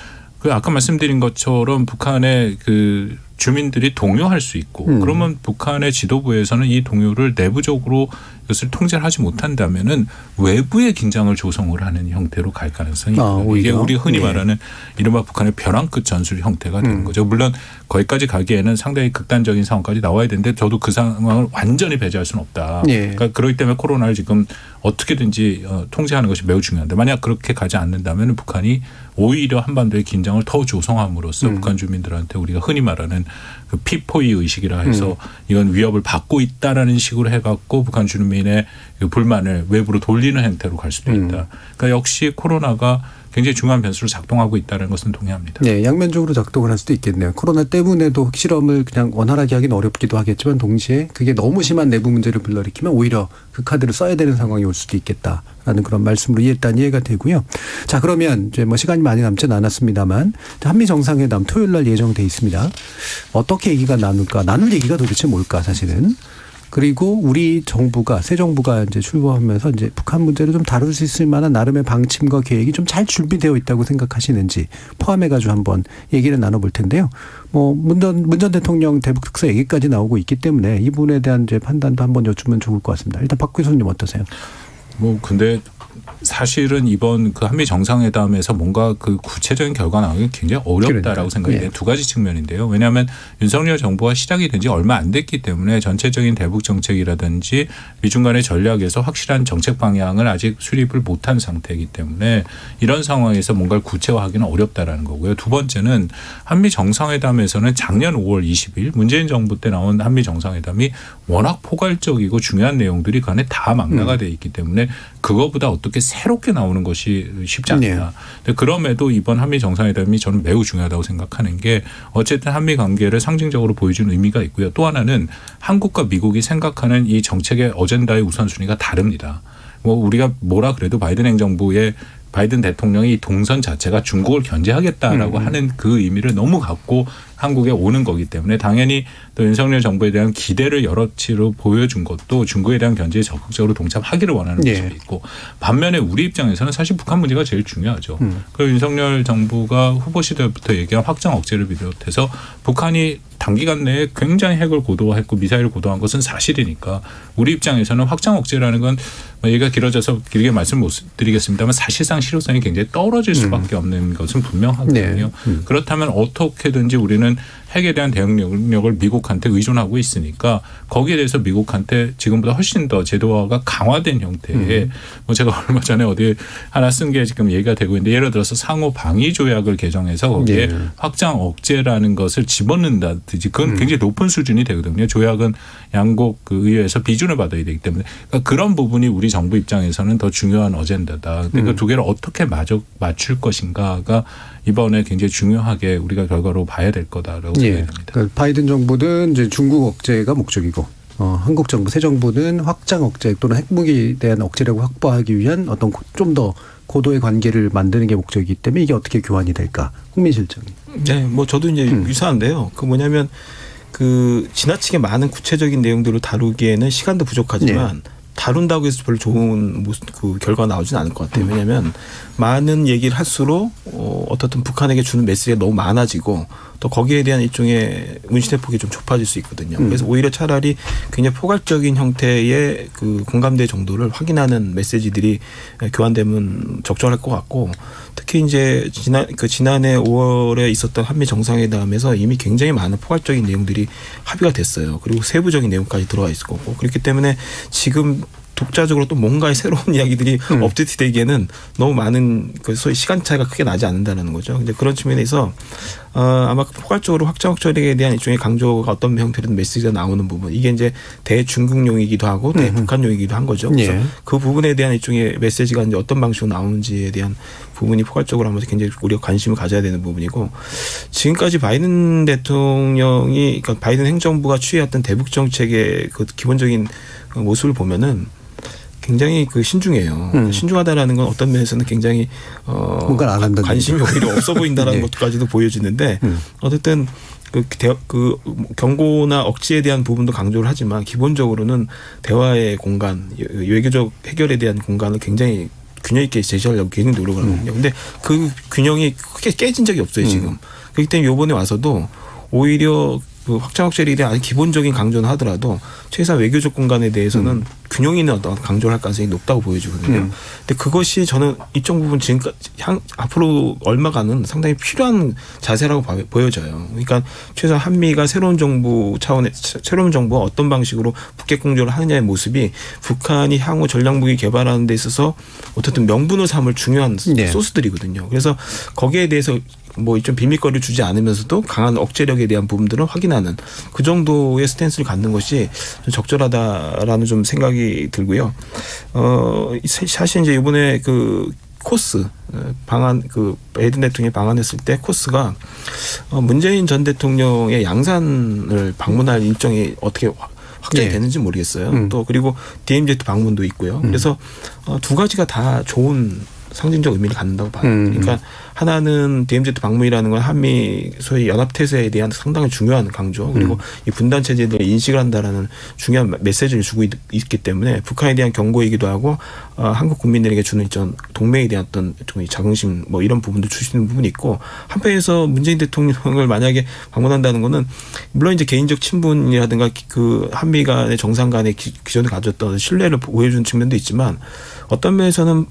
그 아까 말씀드린 것처럼 북한의 그 주민들이 동요할 수 있고 그러면 북한의 지도부에서는 이 동요를 내부적으로 이것을 통제를 하지 못한다면은 외부의 긴장을 조성을 하는 형태로 갈 가능성이 있거든요. 이게 우리 흔히 말하는 이른바 북한의 벼랑 끝 전술 형태가 되는 거죠. 물론 거기까지 가기에는 상당히 극단적인 상황까지 나와야 되는데 저도 그 상황을 완전히 배제할 수는 없다. 그러니까 그렇기 때문에 코로나를 지금 어떻게든지 통제하는 것이 매우 중요한데 만약 그렇게 가지 않는다면 북한이 오히려 한반도의 긴장을 더 조성함으로써 북한 주민들한테 우리가 흔히 말하는 그 피포위 의식이라 해서 이건 위협을 받고 있다라는 식으로 해갖고 북한 주민의 그 불만을 외부로 돌리는 행태로 갈 수도 있다. 그러니까 역시 코로나가 굉장히 중요한 변수를 작동하고 있다는 것은 동의합니다. 네, 양면적으로 작동을 할 수도 있겠네요. 코로나 때문에도 핵실험을 그냥 원활하게 하기는 어렵기도 하겠지만 동시에 그게 너무 심한 내부 문제를 불러일으키면 오히려 그 카드를 써야 되는 상황이 올 수도 있겠다라는 그런 말씀으로 일단 이해가 되고요. 자, 그러면 이제 뭐 시간이 많이 남진 않았습니다만 한미 정상회담 토요일 날 예정돼 있습니다. 어떻게 얘기가 나눌까? 나눌 얘기가 도대체 뭘까 사실은? 그리고 우리 정부가 새 정부가 이제 출범하면서 이제 북한 문제를 좀 다룰 수 있을 만한 나름의 방침과 계획이 좀 잘 준비되어 있다고 생각하시는지 포함해가지고 한번 얘기를 나눠볼 텐데요. 뭐 문 전 대통령 대북 특사 얘기까지 나오고 있기 때문에 이 부분에 대한 이제 판단도 한번 여쭈면 좋을 것 같습니다. 일단 박 교수님 어떠세요? 뭐 근데 사실은 이번 그 한미 정상회담에서 뭔가 그 구체적인 결과 나오기 굉장히 어렵다라고 생각이 돼요. 두 가지 측면인데요. 왜냐하면 윤석열 정부가 시작이 된 지 얼마 안 됐기 때문에 전체적인 대북 정책이라든지 미중 간의 전략에서 확실한 정책 방향을 아직 수립을 못한 상태이기 때문에 이런 상황에서 뭔가를 구체화하기는 어렵다라는 거고요. 두 번째는 한미 정상회담에서는 작년 5월 20일 문재인 정부 때 나온 한미 정상회담이 워낙 포괄적이고 중요한 내용들이 그 안에 다 망라가 돼 있기 때문에 그거보다 어떻게 새롭게 나오는 것이 쉽지 않다. 근데 그럼에도 이번 한미 정상회담이 저는 매우 중요하다고 생각하는 게 어쨌든 한미 관계를 상징적으로 보여주는 의미가 있고요. 또 하나는 한국과 미국이 생각하는 이 정책의 어젠다의 우선순위가 다릅니다. 뭐 우리가 뭐라 그래도 바이든 행정부의 바이든 대통령이 동선 자체가 중국을 견제하겠다라고 하는 그 의미를 너무 갖고 한국에 오는 거기 때문에 당연히 또 윤석열 정부에 대한 기대를 여러치로 보여준 것도 중국에 대한 견제에 적극적으로 동참하기를 원하는 모습이 있고 반면에 우리 입장에서는 사실 북한 문제가 제일 중요하죠. 그리고 윤석열 정부가 후보 시절부터 얘기한 확장 억제를 비롯해서 북한이 단기간 내에 굉장히 핵을 고도화했고 미사일을 고도화한 것은 사실이니까 우리 입장에서는 확장 억제라는 건 얘기가 길어져서 길게 말씀 못 드리겠습니다만 사실상 실효성이 굉장히 떨어질 수밖에 없는 것은 분명하거든요. 그렇다면 어떻게든지 우리는 우리는 핵에 대한 대응 능력을 미국한테 의존하고 있으니까 거기에 대해서 미국한테 지금보다 훨씬 더 제도화가 강화된 형태의 뭐 제가 얼마 전에 어디 하나 쓴 게 지금 얘기가 되고 있는데 예를 들어서 상호 방위 조약을 개정해서 거기에 확장 억제라는 것을 집어넣는다든지 그건 굉장히 높은 수준이 되거든요. 조약은 양국 그 의회에서 비준을 받아야 되기 때문에 그러니까 그런 부분이 우리 정부 입장에서는 더 중요한 어젠다다. 근데 그 두 개를 어떻게 맞출 것인가가 이번에 굉장히 중요하게 우리가 결과로 봐야 될 거다라고 생각합니다. 그러니까 바이든 정부는 이제 중국 억제가 목적이고 한국 정부 새 정부는 확장 억제 또는 핵무기에 대한 억제력을 확보하기 위한 어떤 좀 더 고도의 관계를 만드는 게 목적이기 때문에 이게 어떻게 교환이 될까? 홍민 실장님. 네, 뭐 저도 이제 유사한데요. 그 뭐냐면 그 지나치게 많은 구체적인 내용들을 다루기에는 시간도 부족하지만 다룬다고 해서 별로 좋은 그 결과가 나오지는 않을 것 같아요. 왜냐하면 많은 얘기를 할수록 어떻든 북한에게 주는 메시지가 너무 많아지고 또 거기에 대한 일종의 문신의 폭이 좀 좁아질 수 있거든요. 그래서 오히려 차라리 굉장히 포괄적인 형태의 그 공감대 정도를 확인하는 메시지들이 교환되면 적절할 것 같고 특히 이제 지난해 5월에 있었던 한미 정상회담에서 이미 굉장히 많은 포괄적인 내용들이 합의가 됐어요. 그리고 세부적인 내용까지 들어와 있을 거고 그렇기 때문에 지금 독자적으로 또 뭔가의 새로운 이야기들이 업데이트되기에는 너무 많은 그 소위 시간 차이가 크게 나지 않는다는 거죠. 이제 그런 측면에서 아마 포괄적으로 확장 억제력에 대한 일종의 강조가 어떤 형태로든 메시지가 나오는 부분 이게 이제 대중국용이기도 하고 대북한용이기도 한 거죠. 그래서 그 부분에 대한 일종의 메시지가 이제 어떤 방식으로 나오는지에 대한 부분이 포괄적으로 하면서 굉장히 우리가 관심을 가져야 되는 부분이고 지금까지 바이든 대통령이 그러니까 바이든 행정부가 취해왔던 대북 정책의 그 기본적인 모습을 보면은 굉장히 그 신중해요. 신중하다라는 건 어떤 면에서는 굉장히 뭔가를 안 한다는 관심이 오히려 없어 보인다는 것까지도 보여지는데 어쨌든 그 경고나 억지에 대한 부분도 강조를 하지만 기본적으로는 대화의 공간, 외교적 해결에 대한 공간을 굉장히 균형 있게 제시하려고 굉장히 노력을 하거든요. 근데 그 균형이 크게 깨진 적이 없어요 지금. 그렇기 때문에 이번에 와서도 오히려 그 확장 억제력에 대한 아주 기본적인 강조는 하더라도 최소한 외교적 공간에 대해서는 균형 있는 어떤 강조를 할 가능성이 높다고 보여지거든요. 근데 그것이 저는 이쪽 부분 지금까지 앞으로 얼마간은 상당히 필요한 자세라고 보여져요. 그러니까 최소한 한미가 새로운 정부 차원의 새로운 정부가 어떤 방식으로 북핵 공조를 하느냐의 모습이 북한이 향후 전략무기 개발하는 데 있어서 어쨌든 명분을 삼을 중요한 소스들이거든요. 그래서 거기에 대해서 뭐 좀 비밀거리를 주지 않으면서도 강한 억제력에 대한 부분들을 확인하는 그 정도의 스탠스를 갖는 것이 좀 적절하다라는 좀 생각이 들고요. 사실 이제 이번에 그 코스 방한 그 바이든 대통령이 방한했을 때 코스가 문재인 전 대통령의 양산을 방문할 일정이 어떻게 확정이 되는지 모르겠어요. 또 그리고 DMZ 방문도 있고요. 그래서 두 가지가 다 좋은 상징적 의미를 갖는다고 봐요. 그러니까 하나는 DMZ 방문이라는 건 한미 소위 연합태세에 대한 상당히 중요한 강조 그리고 이 분단 체제에 대해 인식을 한다라는 중요한 메시지를 주고 있기 때문에 북한에 대한 경고이기도 하고 한국 국민들에게 주는 이런 동맹에 대한 어떤 자긍심 뭐 이런 부분도 주시는 부분이 있고 한편에서 문재인 대통령을 만약에 방문한다는 거는 물론 이제 개인적 친분이라든가 그 한미 간의 정상 간의 기존에 가졌던 신뢰를 보여주는 측면도 있지만 어떤 면에서는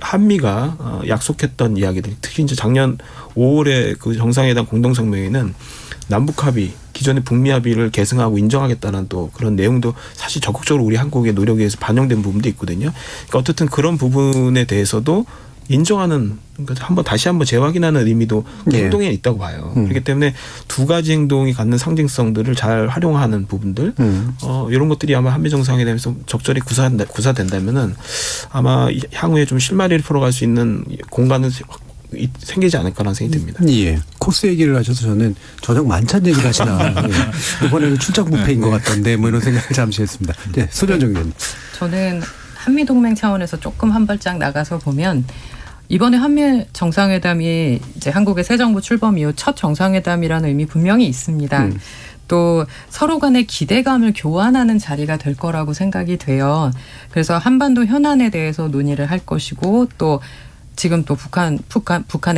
한미가 약속했던 이야기들 특히 이제 작년 5월에 그 정상회담 공동성명에는 남북 합의 기존의 북미 합의를 계승하고 인정하겠다는 또 그런 내용도 사실 적극적으로 우리 한국의 노력에 의해서 반영된 부분도 있거든요. 그러니까 어쨌든 그런 부분에 대해서도 인정하는 그러니까 다시 한번 재확인하는 의미도 행동에 있다고 봐요. 그렇기 때문에 두 가지 행동이 갖는 상징성들을 잘 활용하는 부분들 이런 것들이 아마 한미 정상회담에서 적절히 구사된다면은 아마 향후에 좀 실마리를 풀어갈 수 있는 공간은 생기지 않을까라는 생각이 듭니다. 예. 코스 얘기를 하셔서 저는 저녁 만찬 얘기를 하시나 이번에는 출장 뷔페인 것 같던데 뭐 이런 생각을 잠시 했습니다. 네, 손현정 의원님. 저는 한미동맹 차원에서 조금 한 발짝 나가서 보면 이번에 한미 정상회담이 이제 한국의 새 정부 출범 이후 첫 정상회담이라는 의미 분명히 있습니다. 또 서로 간의 기대감을 교환하는 자리가 될 거라고 생각이 돼요. 그래서 한반도 현안에 대해서 논의를 할 것이고 또 지금 또 북한의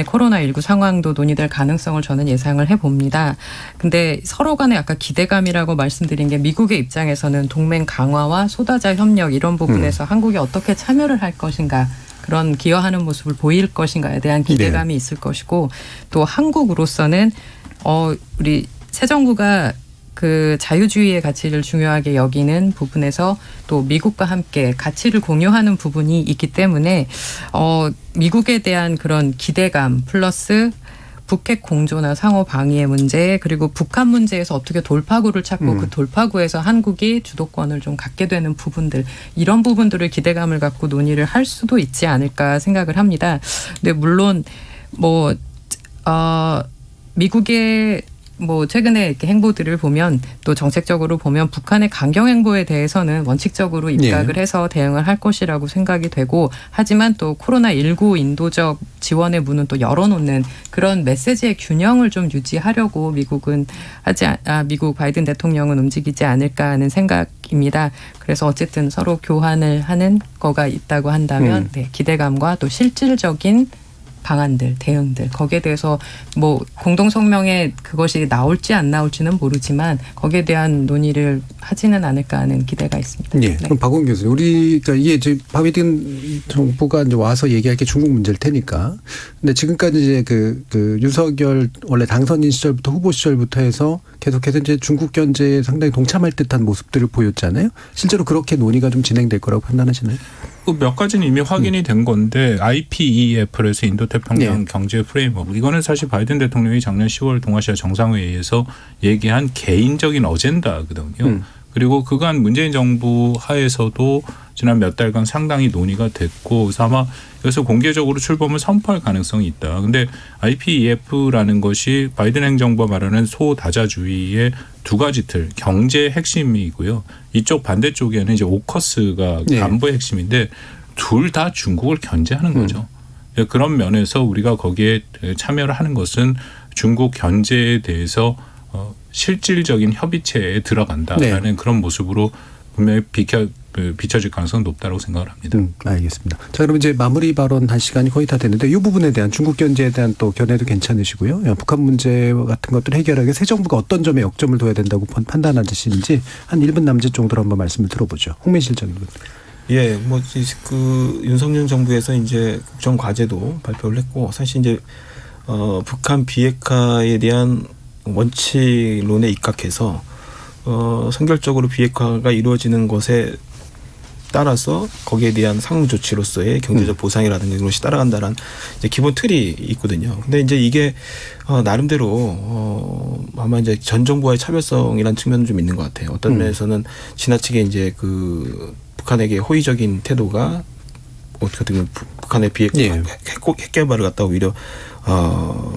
코로나19 상황도 논의될 가능성을 저는 예상을 해봅니다. 근데 서로 간의 아까 기대감이라고 말씀드린 게 미국의 입장에서는 동맹 강화와 소다자 협력 이런 부분에서 한국이 어떻게 참여를 할 것인가 그런 기여하는 모습을 보일 것인가에 대한 기대감이 있을 것이고 또 한국으로서는 우리 새 정부가 그 자유주의의 가치를 중요하게 여기는 부분에서 또 미국과 함께 가치를 공유하는 부분이 있기 때문에 미국에 대한 그런 기대감 플러스 북핵 공조나 상호 방위의 문제 그리고 북한 문제에서 어떻게 돌파구를 찾고 그 돌파구에서 한국이 주도권을 좀 갖게 되는 부분들 이런 부분들을 기대감을 갖고 논의를 할 수도 있지 않을까 생각을 합니다. 근데 물론 미국의 최근에 이렇게 행보들을 보면 또 정책적으로 보면 북한의 강경 행보에 대해서는 원칙적으로 입각을 해서 대응을 할 것이라고 생각이 되고 하지만 또 코로나19 인도적 지원의 문은 또 열어놓는 그런 메시지의 균형을 좀 유지하려고 미국 바이든 대통령은 움직이지 않을까 하는 생각입니다. 그래서 어쨌든 서로 교환을 하는 거가 있다고 한다면 기대감과 또 실질적인 방안들, 대응들 거기에 대해서 공동 성명에 그것이 나올지 안 나올지는 모르지만 거기에 대한 논의를 하지는 않을까 하는 기대가 있습니다. 네. 그럼 박원 교수님, 우리가 이게 지금 바이든 정부가 이제 와서 얘기할 게 중국 문제일 테니까. 근데 지금까지 이제 그 윤석열 원래 당선인 시절부터 후보 시절부터 해서 계속해서 이제 중국 견제에 상당히 동참할 듯한 모습들을 보였잖아요. 실제로 그렇게 논의가 좀 진행될 거라고 판단하시나요? 몇 가지는 이미 확인이 된 건데 IPEF에서 인도태평양 경제 프레임워크 이거는 사실 바이든 대통령이 작년 10월 동아시아 정상회의에서 얘기한 개인적인 어젠다거든요. 그리고 그간 문재인 정부 하에서도 지난 몇 달간 상당히 논의가 됐고 그래서 아마 여기서 공개적으로 출범을 선포할 가능성이 있다. 근데 IPEF라는 것이 바이든 행정부가 말하는 소다자주의의 두 가지 틀, 경제의 핵심이고요. 이쪽 반대쪽에는 이제 오커스가 안보의 핵심인데 둘 다 중국을 견제하는 거죠. 그런 면에서 우리가 거기에 참여를 하는 것은 중국 견제에 대해서 실질적인 협의체에 들어간다라는 그런 모습으로 분명히 비춰질 가능성은 높다고 생각을 합니다. 알겠습니다. 자, 그럼 이제 마무리 발언할 시간이 거의 다 됐는데 이 부분에 대한 중국 견제에 대한 또 견해도 괜찮으시고요. 북한 문제 같은 것들을 해결하기 새 정부가 어떤 점에 역점을 둬야 된다고 판단하시는지 한 1분 남짓 정도로 한번 말씀을 들어보죠. 홍민 실장님. 예, 그 윤석열 정부에서 이제 국정 과제도 발표를 했고 사실 이제 북한 비핵화에 대한 원칙론에 입각해서 선결적으로 비핵화가 이루어지는 것에 따라서 거기에 대한 상응 조치로서의 경제적 보상이라든가 이런 것이 따라간다는 이제 기본 틀이 있거든요. 근데 이제 이게 나름대로 아마 이제 전 정부와의 차별성이라는 측면은 좀 있는 것 같아요. 어떤 면에서는 지나치게 이제 그 북한에게 호의적인 태도가 어떻게 보면 북한의 비핵화 핵 개발을 갖다 오히려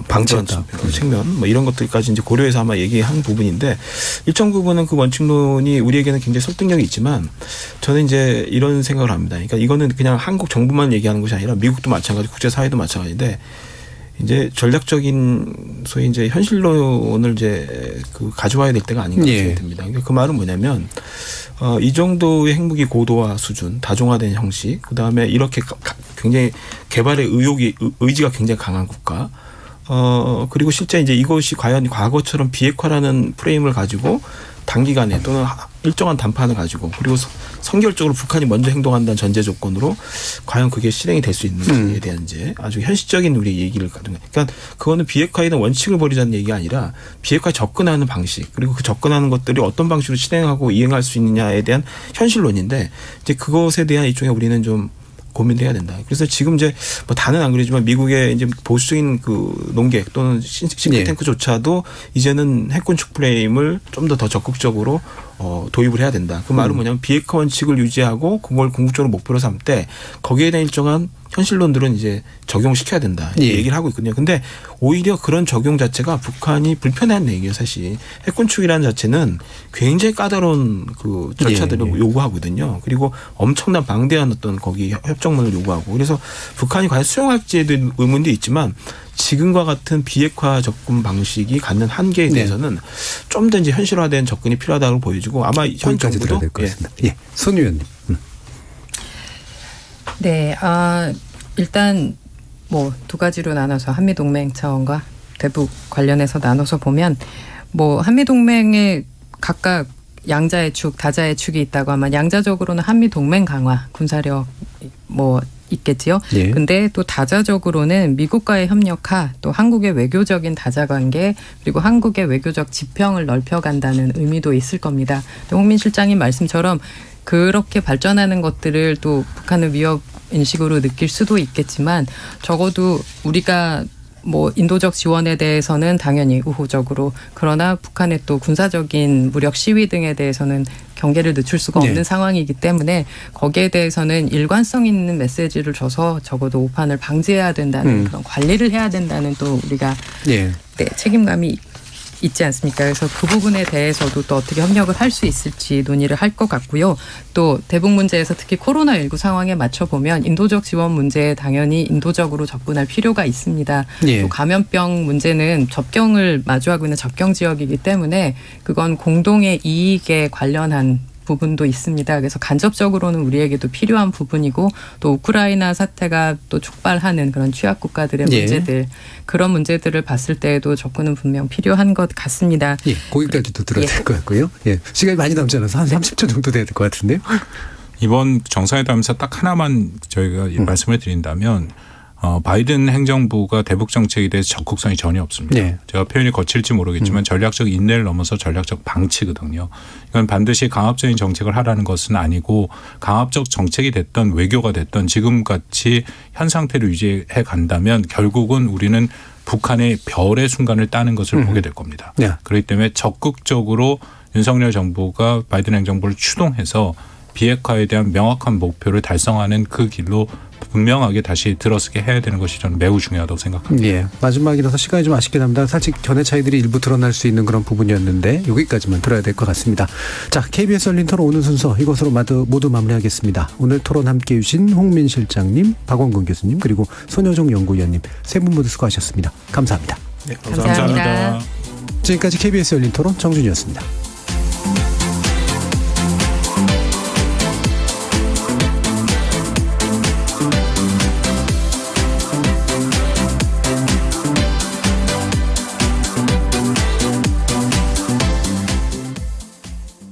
방지한 측면 이런 것들까지 이제 고려해서 아마 얘기한 부분인데 일정 부분은 그 원칙론이 우리에게는 굉장히 설득력이 있지만 저는 이제 이런 생각을 합니다. 그러니까 이거는 그냥 한국 정부만 얘기하는 것이 아니라 미국도 마찬가지, 국제사회도 마찬가지인데 이제 전략적인 소위 이제 현실론을 이제 가져와야 될 때가 아닌가 생각이 듭니다. 그러니까 그 말은 뭐냐면 이 정도의 핵무기 고도화 수준, 다종화된 형식, 그 다음에 이렇게 굉장히 개발의 의지가 굉장히 강한 국가, 그리고 실제 이제 이것이 과연 과거처럼 비핵화라는 프레임을 가지고 단기간에 또는 일정한 담판을 가지고 그리고 선결적으로 북한이 먼저 행동한다는 전제 조건으로 과연 그게 실행이 될 수 있는지에 대한 이제 아주 현실적인 우리 얘기를 가지고 그러니까 그거는 비핵화에 대한 원칙을 버리자는 얘기가 아니라 비핵화에 접근하는 방식 그리고 그 접근하는 것들이 어떤 방식으로 실행하고 이행할 수 있느냐에 대한 현실론인데 이제 그것에 대한 일종의 우리는 좀 고민을 해야 된다. 그래서 지금 이제 다는 안 그러지만 미국의 이제 보수적인 그 농객 또는 싱크탱크조차도 이제는 핵군 축 프레임을 좀 더 적극적으로 도입을 해야 된다. 그 말은 뭐냐면 비핵화 원칙을 유지하고 그걸 궁극적으로 목표로 삼을 때 거기에 대한 일정한 현실론들은 이제 적용시켜야 된다. 얘기를 하고 있거든요. 근데 오히려 그런 적용 자체가 북한이 불편해하는 얘기예요, 사실. 핵군축이라는 자체는 굉장히 까다로운 그 절차들을 요구하거든요. 그리고 엄청난 방대한 어떤 거기 협정문을 요구하고. 그래서 북한이 과연 수용할지에도 의문도 있지만 지금과 같은 비핵화 접근 방식이 갖는 한계에 대해서는 좀 더 이제 현실화된 접근이 필요하다고 보여지고 아마 현 정부도 손 의원님. 네, 일단 두 가지로 나눠서 한미동맹 차원과 대북 관련해서 나눠서 보면 한미동맹에 각각 양자의 축, 다자의 축이 있다고 하면 양자적으로는 한미동맹 강화, 군사력 있겠지요. 예. 근데 또 다자적으로는 미국과의 협력화, 또 한국의 외교적인 다자관계, 그리고 한국의 외교적 지평을 넓혀간다는 의미도 있을 겁니다. 홍민 실장님 말씀처럼 그렇게 발전하는 것들을 또 북한의 위협 인식으로 느낄 수도 있겠지만 적어도 우리가 뭐 인도적 지원에 대해서는 당연히 우호적으로, 그러나 북한의 또 군사적인 무력 시위 등에 대해서는 경계를 늦출 수가 없는 네. 상황이기 때문에 거기에 대해서는 일관성 있는 메시지를 줘서 적어도 오판을 방지해야 된다는 그런 관리를 해야 된다는 또 우리가 예. 네, 책임감이 있지 않습니까? 그래서 그 부분에 대해서도 또 어떻게 협력을 할 수 있을지 논의를 할 것 같고요. 또 대북 문제에서 특히 코로나19 상황에 맞춰보면 인도적 지원 문제에 당연히 인도적으로 접근할 필요가 있습니다. 예. 또 감염병 문제는 접경을 마주하고 있는 접경 지역이기 때문에 그건 공동의 이익에 관련한 부분도 있습니다. 그래서 간접적으로는 우리에게도 필요한 부분이고 또 우크라이나 사태가 또 촉발하는 그런 취약 국가들의 예. 문제들, 그런 문제들을 봤을 때에도 접근은 분명 필요한 것 같습니다. 예. 거기까지도 들어야 예. 될 것 같고요. 예. 시간이 많이 남지 않아서 한 30초 정도 돼야 될 것 같은데요. 이번 정상회담에서 딱 하나만 저희가 말씀을 드린다면 바이든 행정부가 대북 정책에 대해서 적극성이 전혀 없습니다. 네. 제가 표현이 거칠지 모르겠지만 전략적 인내를 넘어서 전략적 방치거든요. 이건 반드시 강압적인 정책을 하라는 것은 아니고 강압적 정책이 됐던 외교가 됐던 지금같이 현 상태를 유지해 간다면 결국은 우리는 북한의 별의 순간을 따는 것을 보게 될 겁니다. 네. 그렇기 때문에 적극적으로 윤석열 정부가 바이든 행정부를 추동해서 비핵화에 대한 명확한 목표를 달성하는 그 길로 분명하게 다시 들어서게 해야 되는 것이 저는 매우 중요하다고 생각합니다. 예. 마지막이라서 시간이 좀 아쉽게 남다. 사실 견해 차이들이 일부 드러날 수 있는 그런 부분이었는데 여기까지만 들어야 될 것 같습니다. 자, KBS 열린 토론 오늘 순서 이것으로 모두 마무리하겠습니다. 오늘 토론 함께해 주신 홍민 실장님, 박원근 교수님, 그리고 손여정 연구위원님 세 분 모두 수고하셨습니다. 감사합니다. 감사합니다. 지금까지 KBS 열린 토론 정준이었습니다.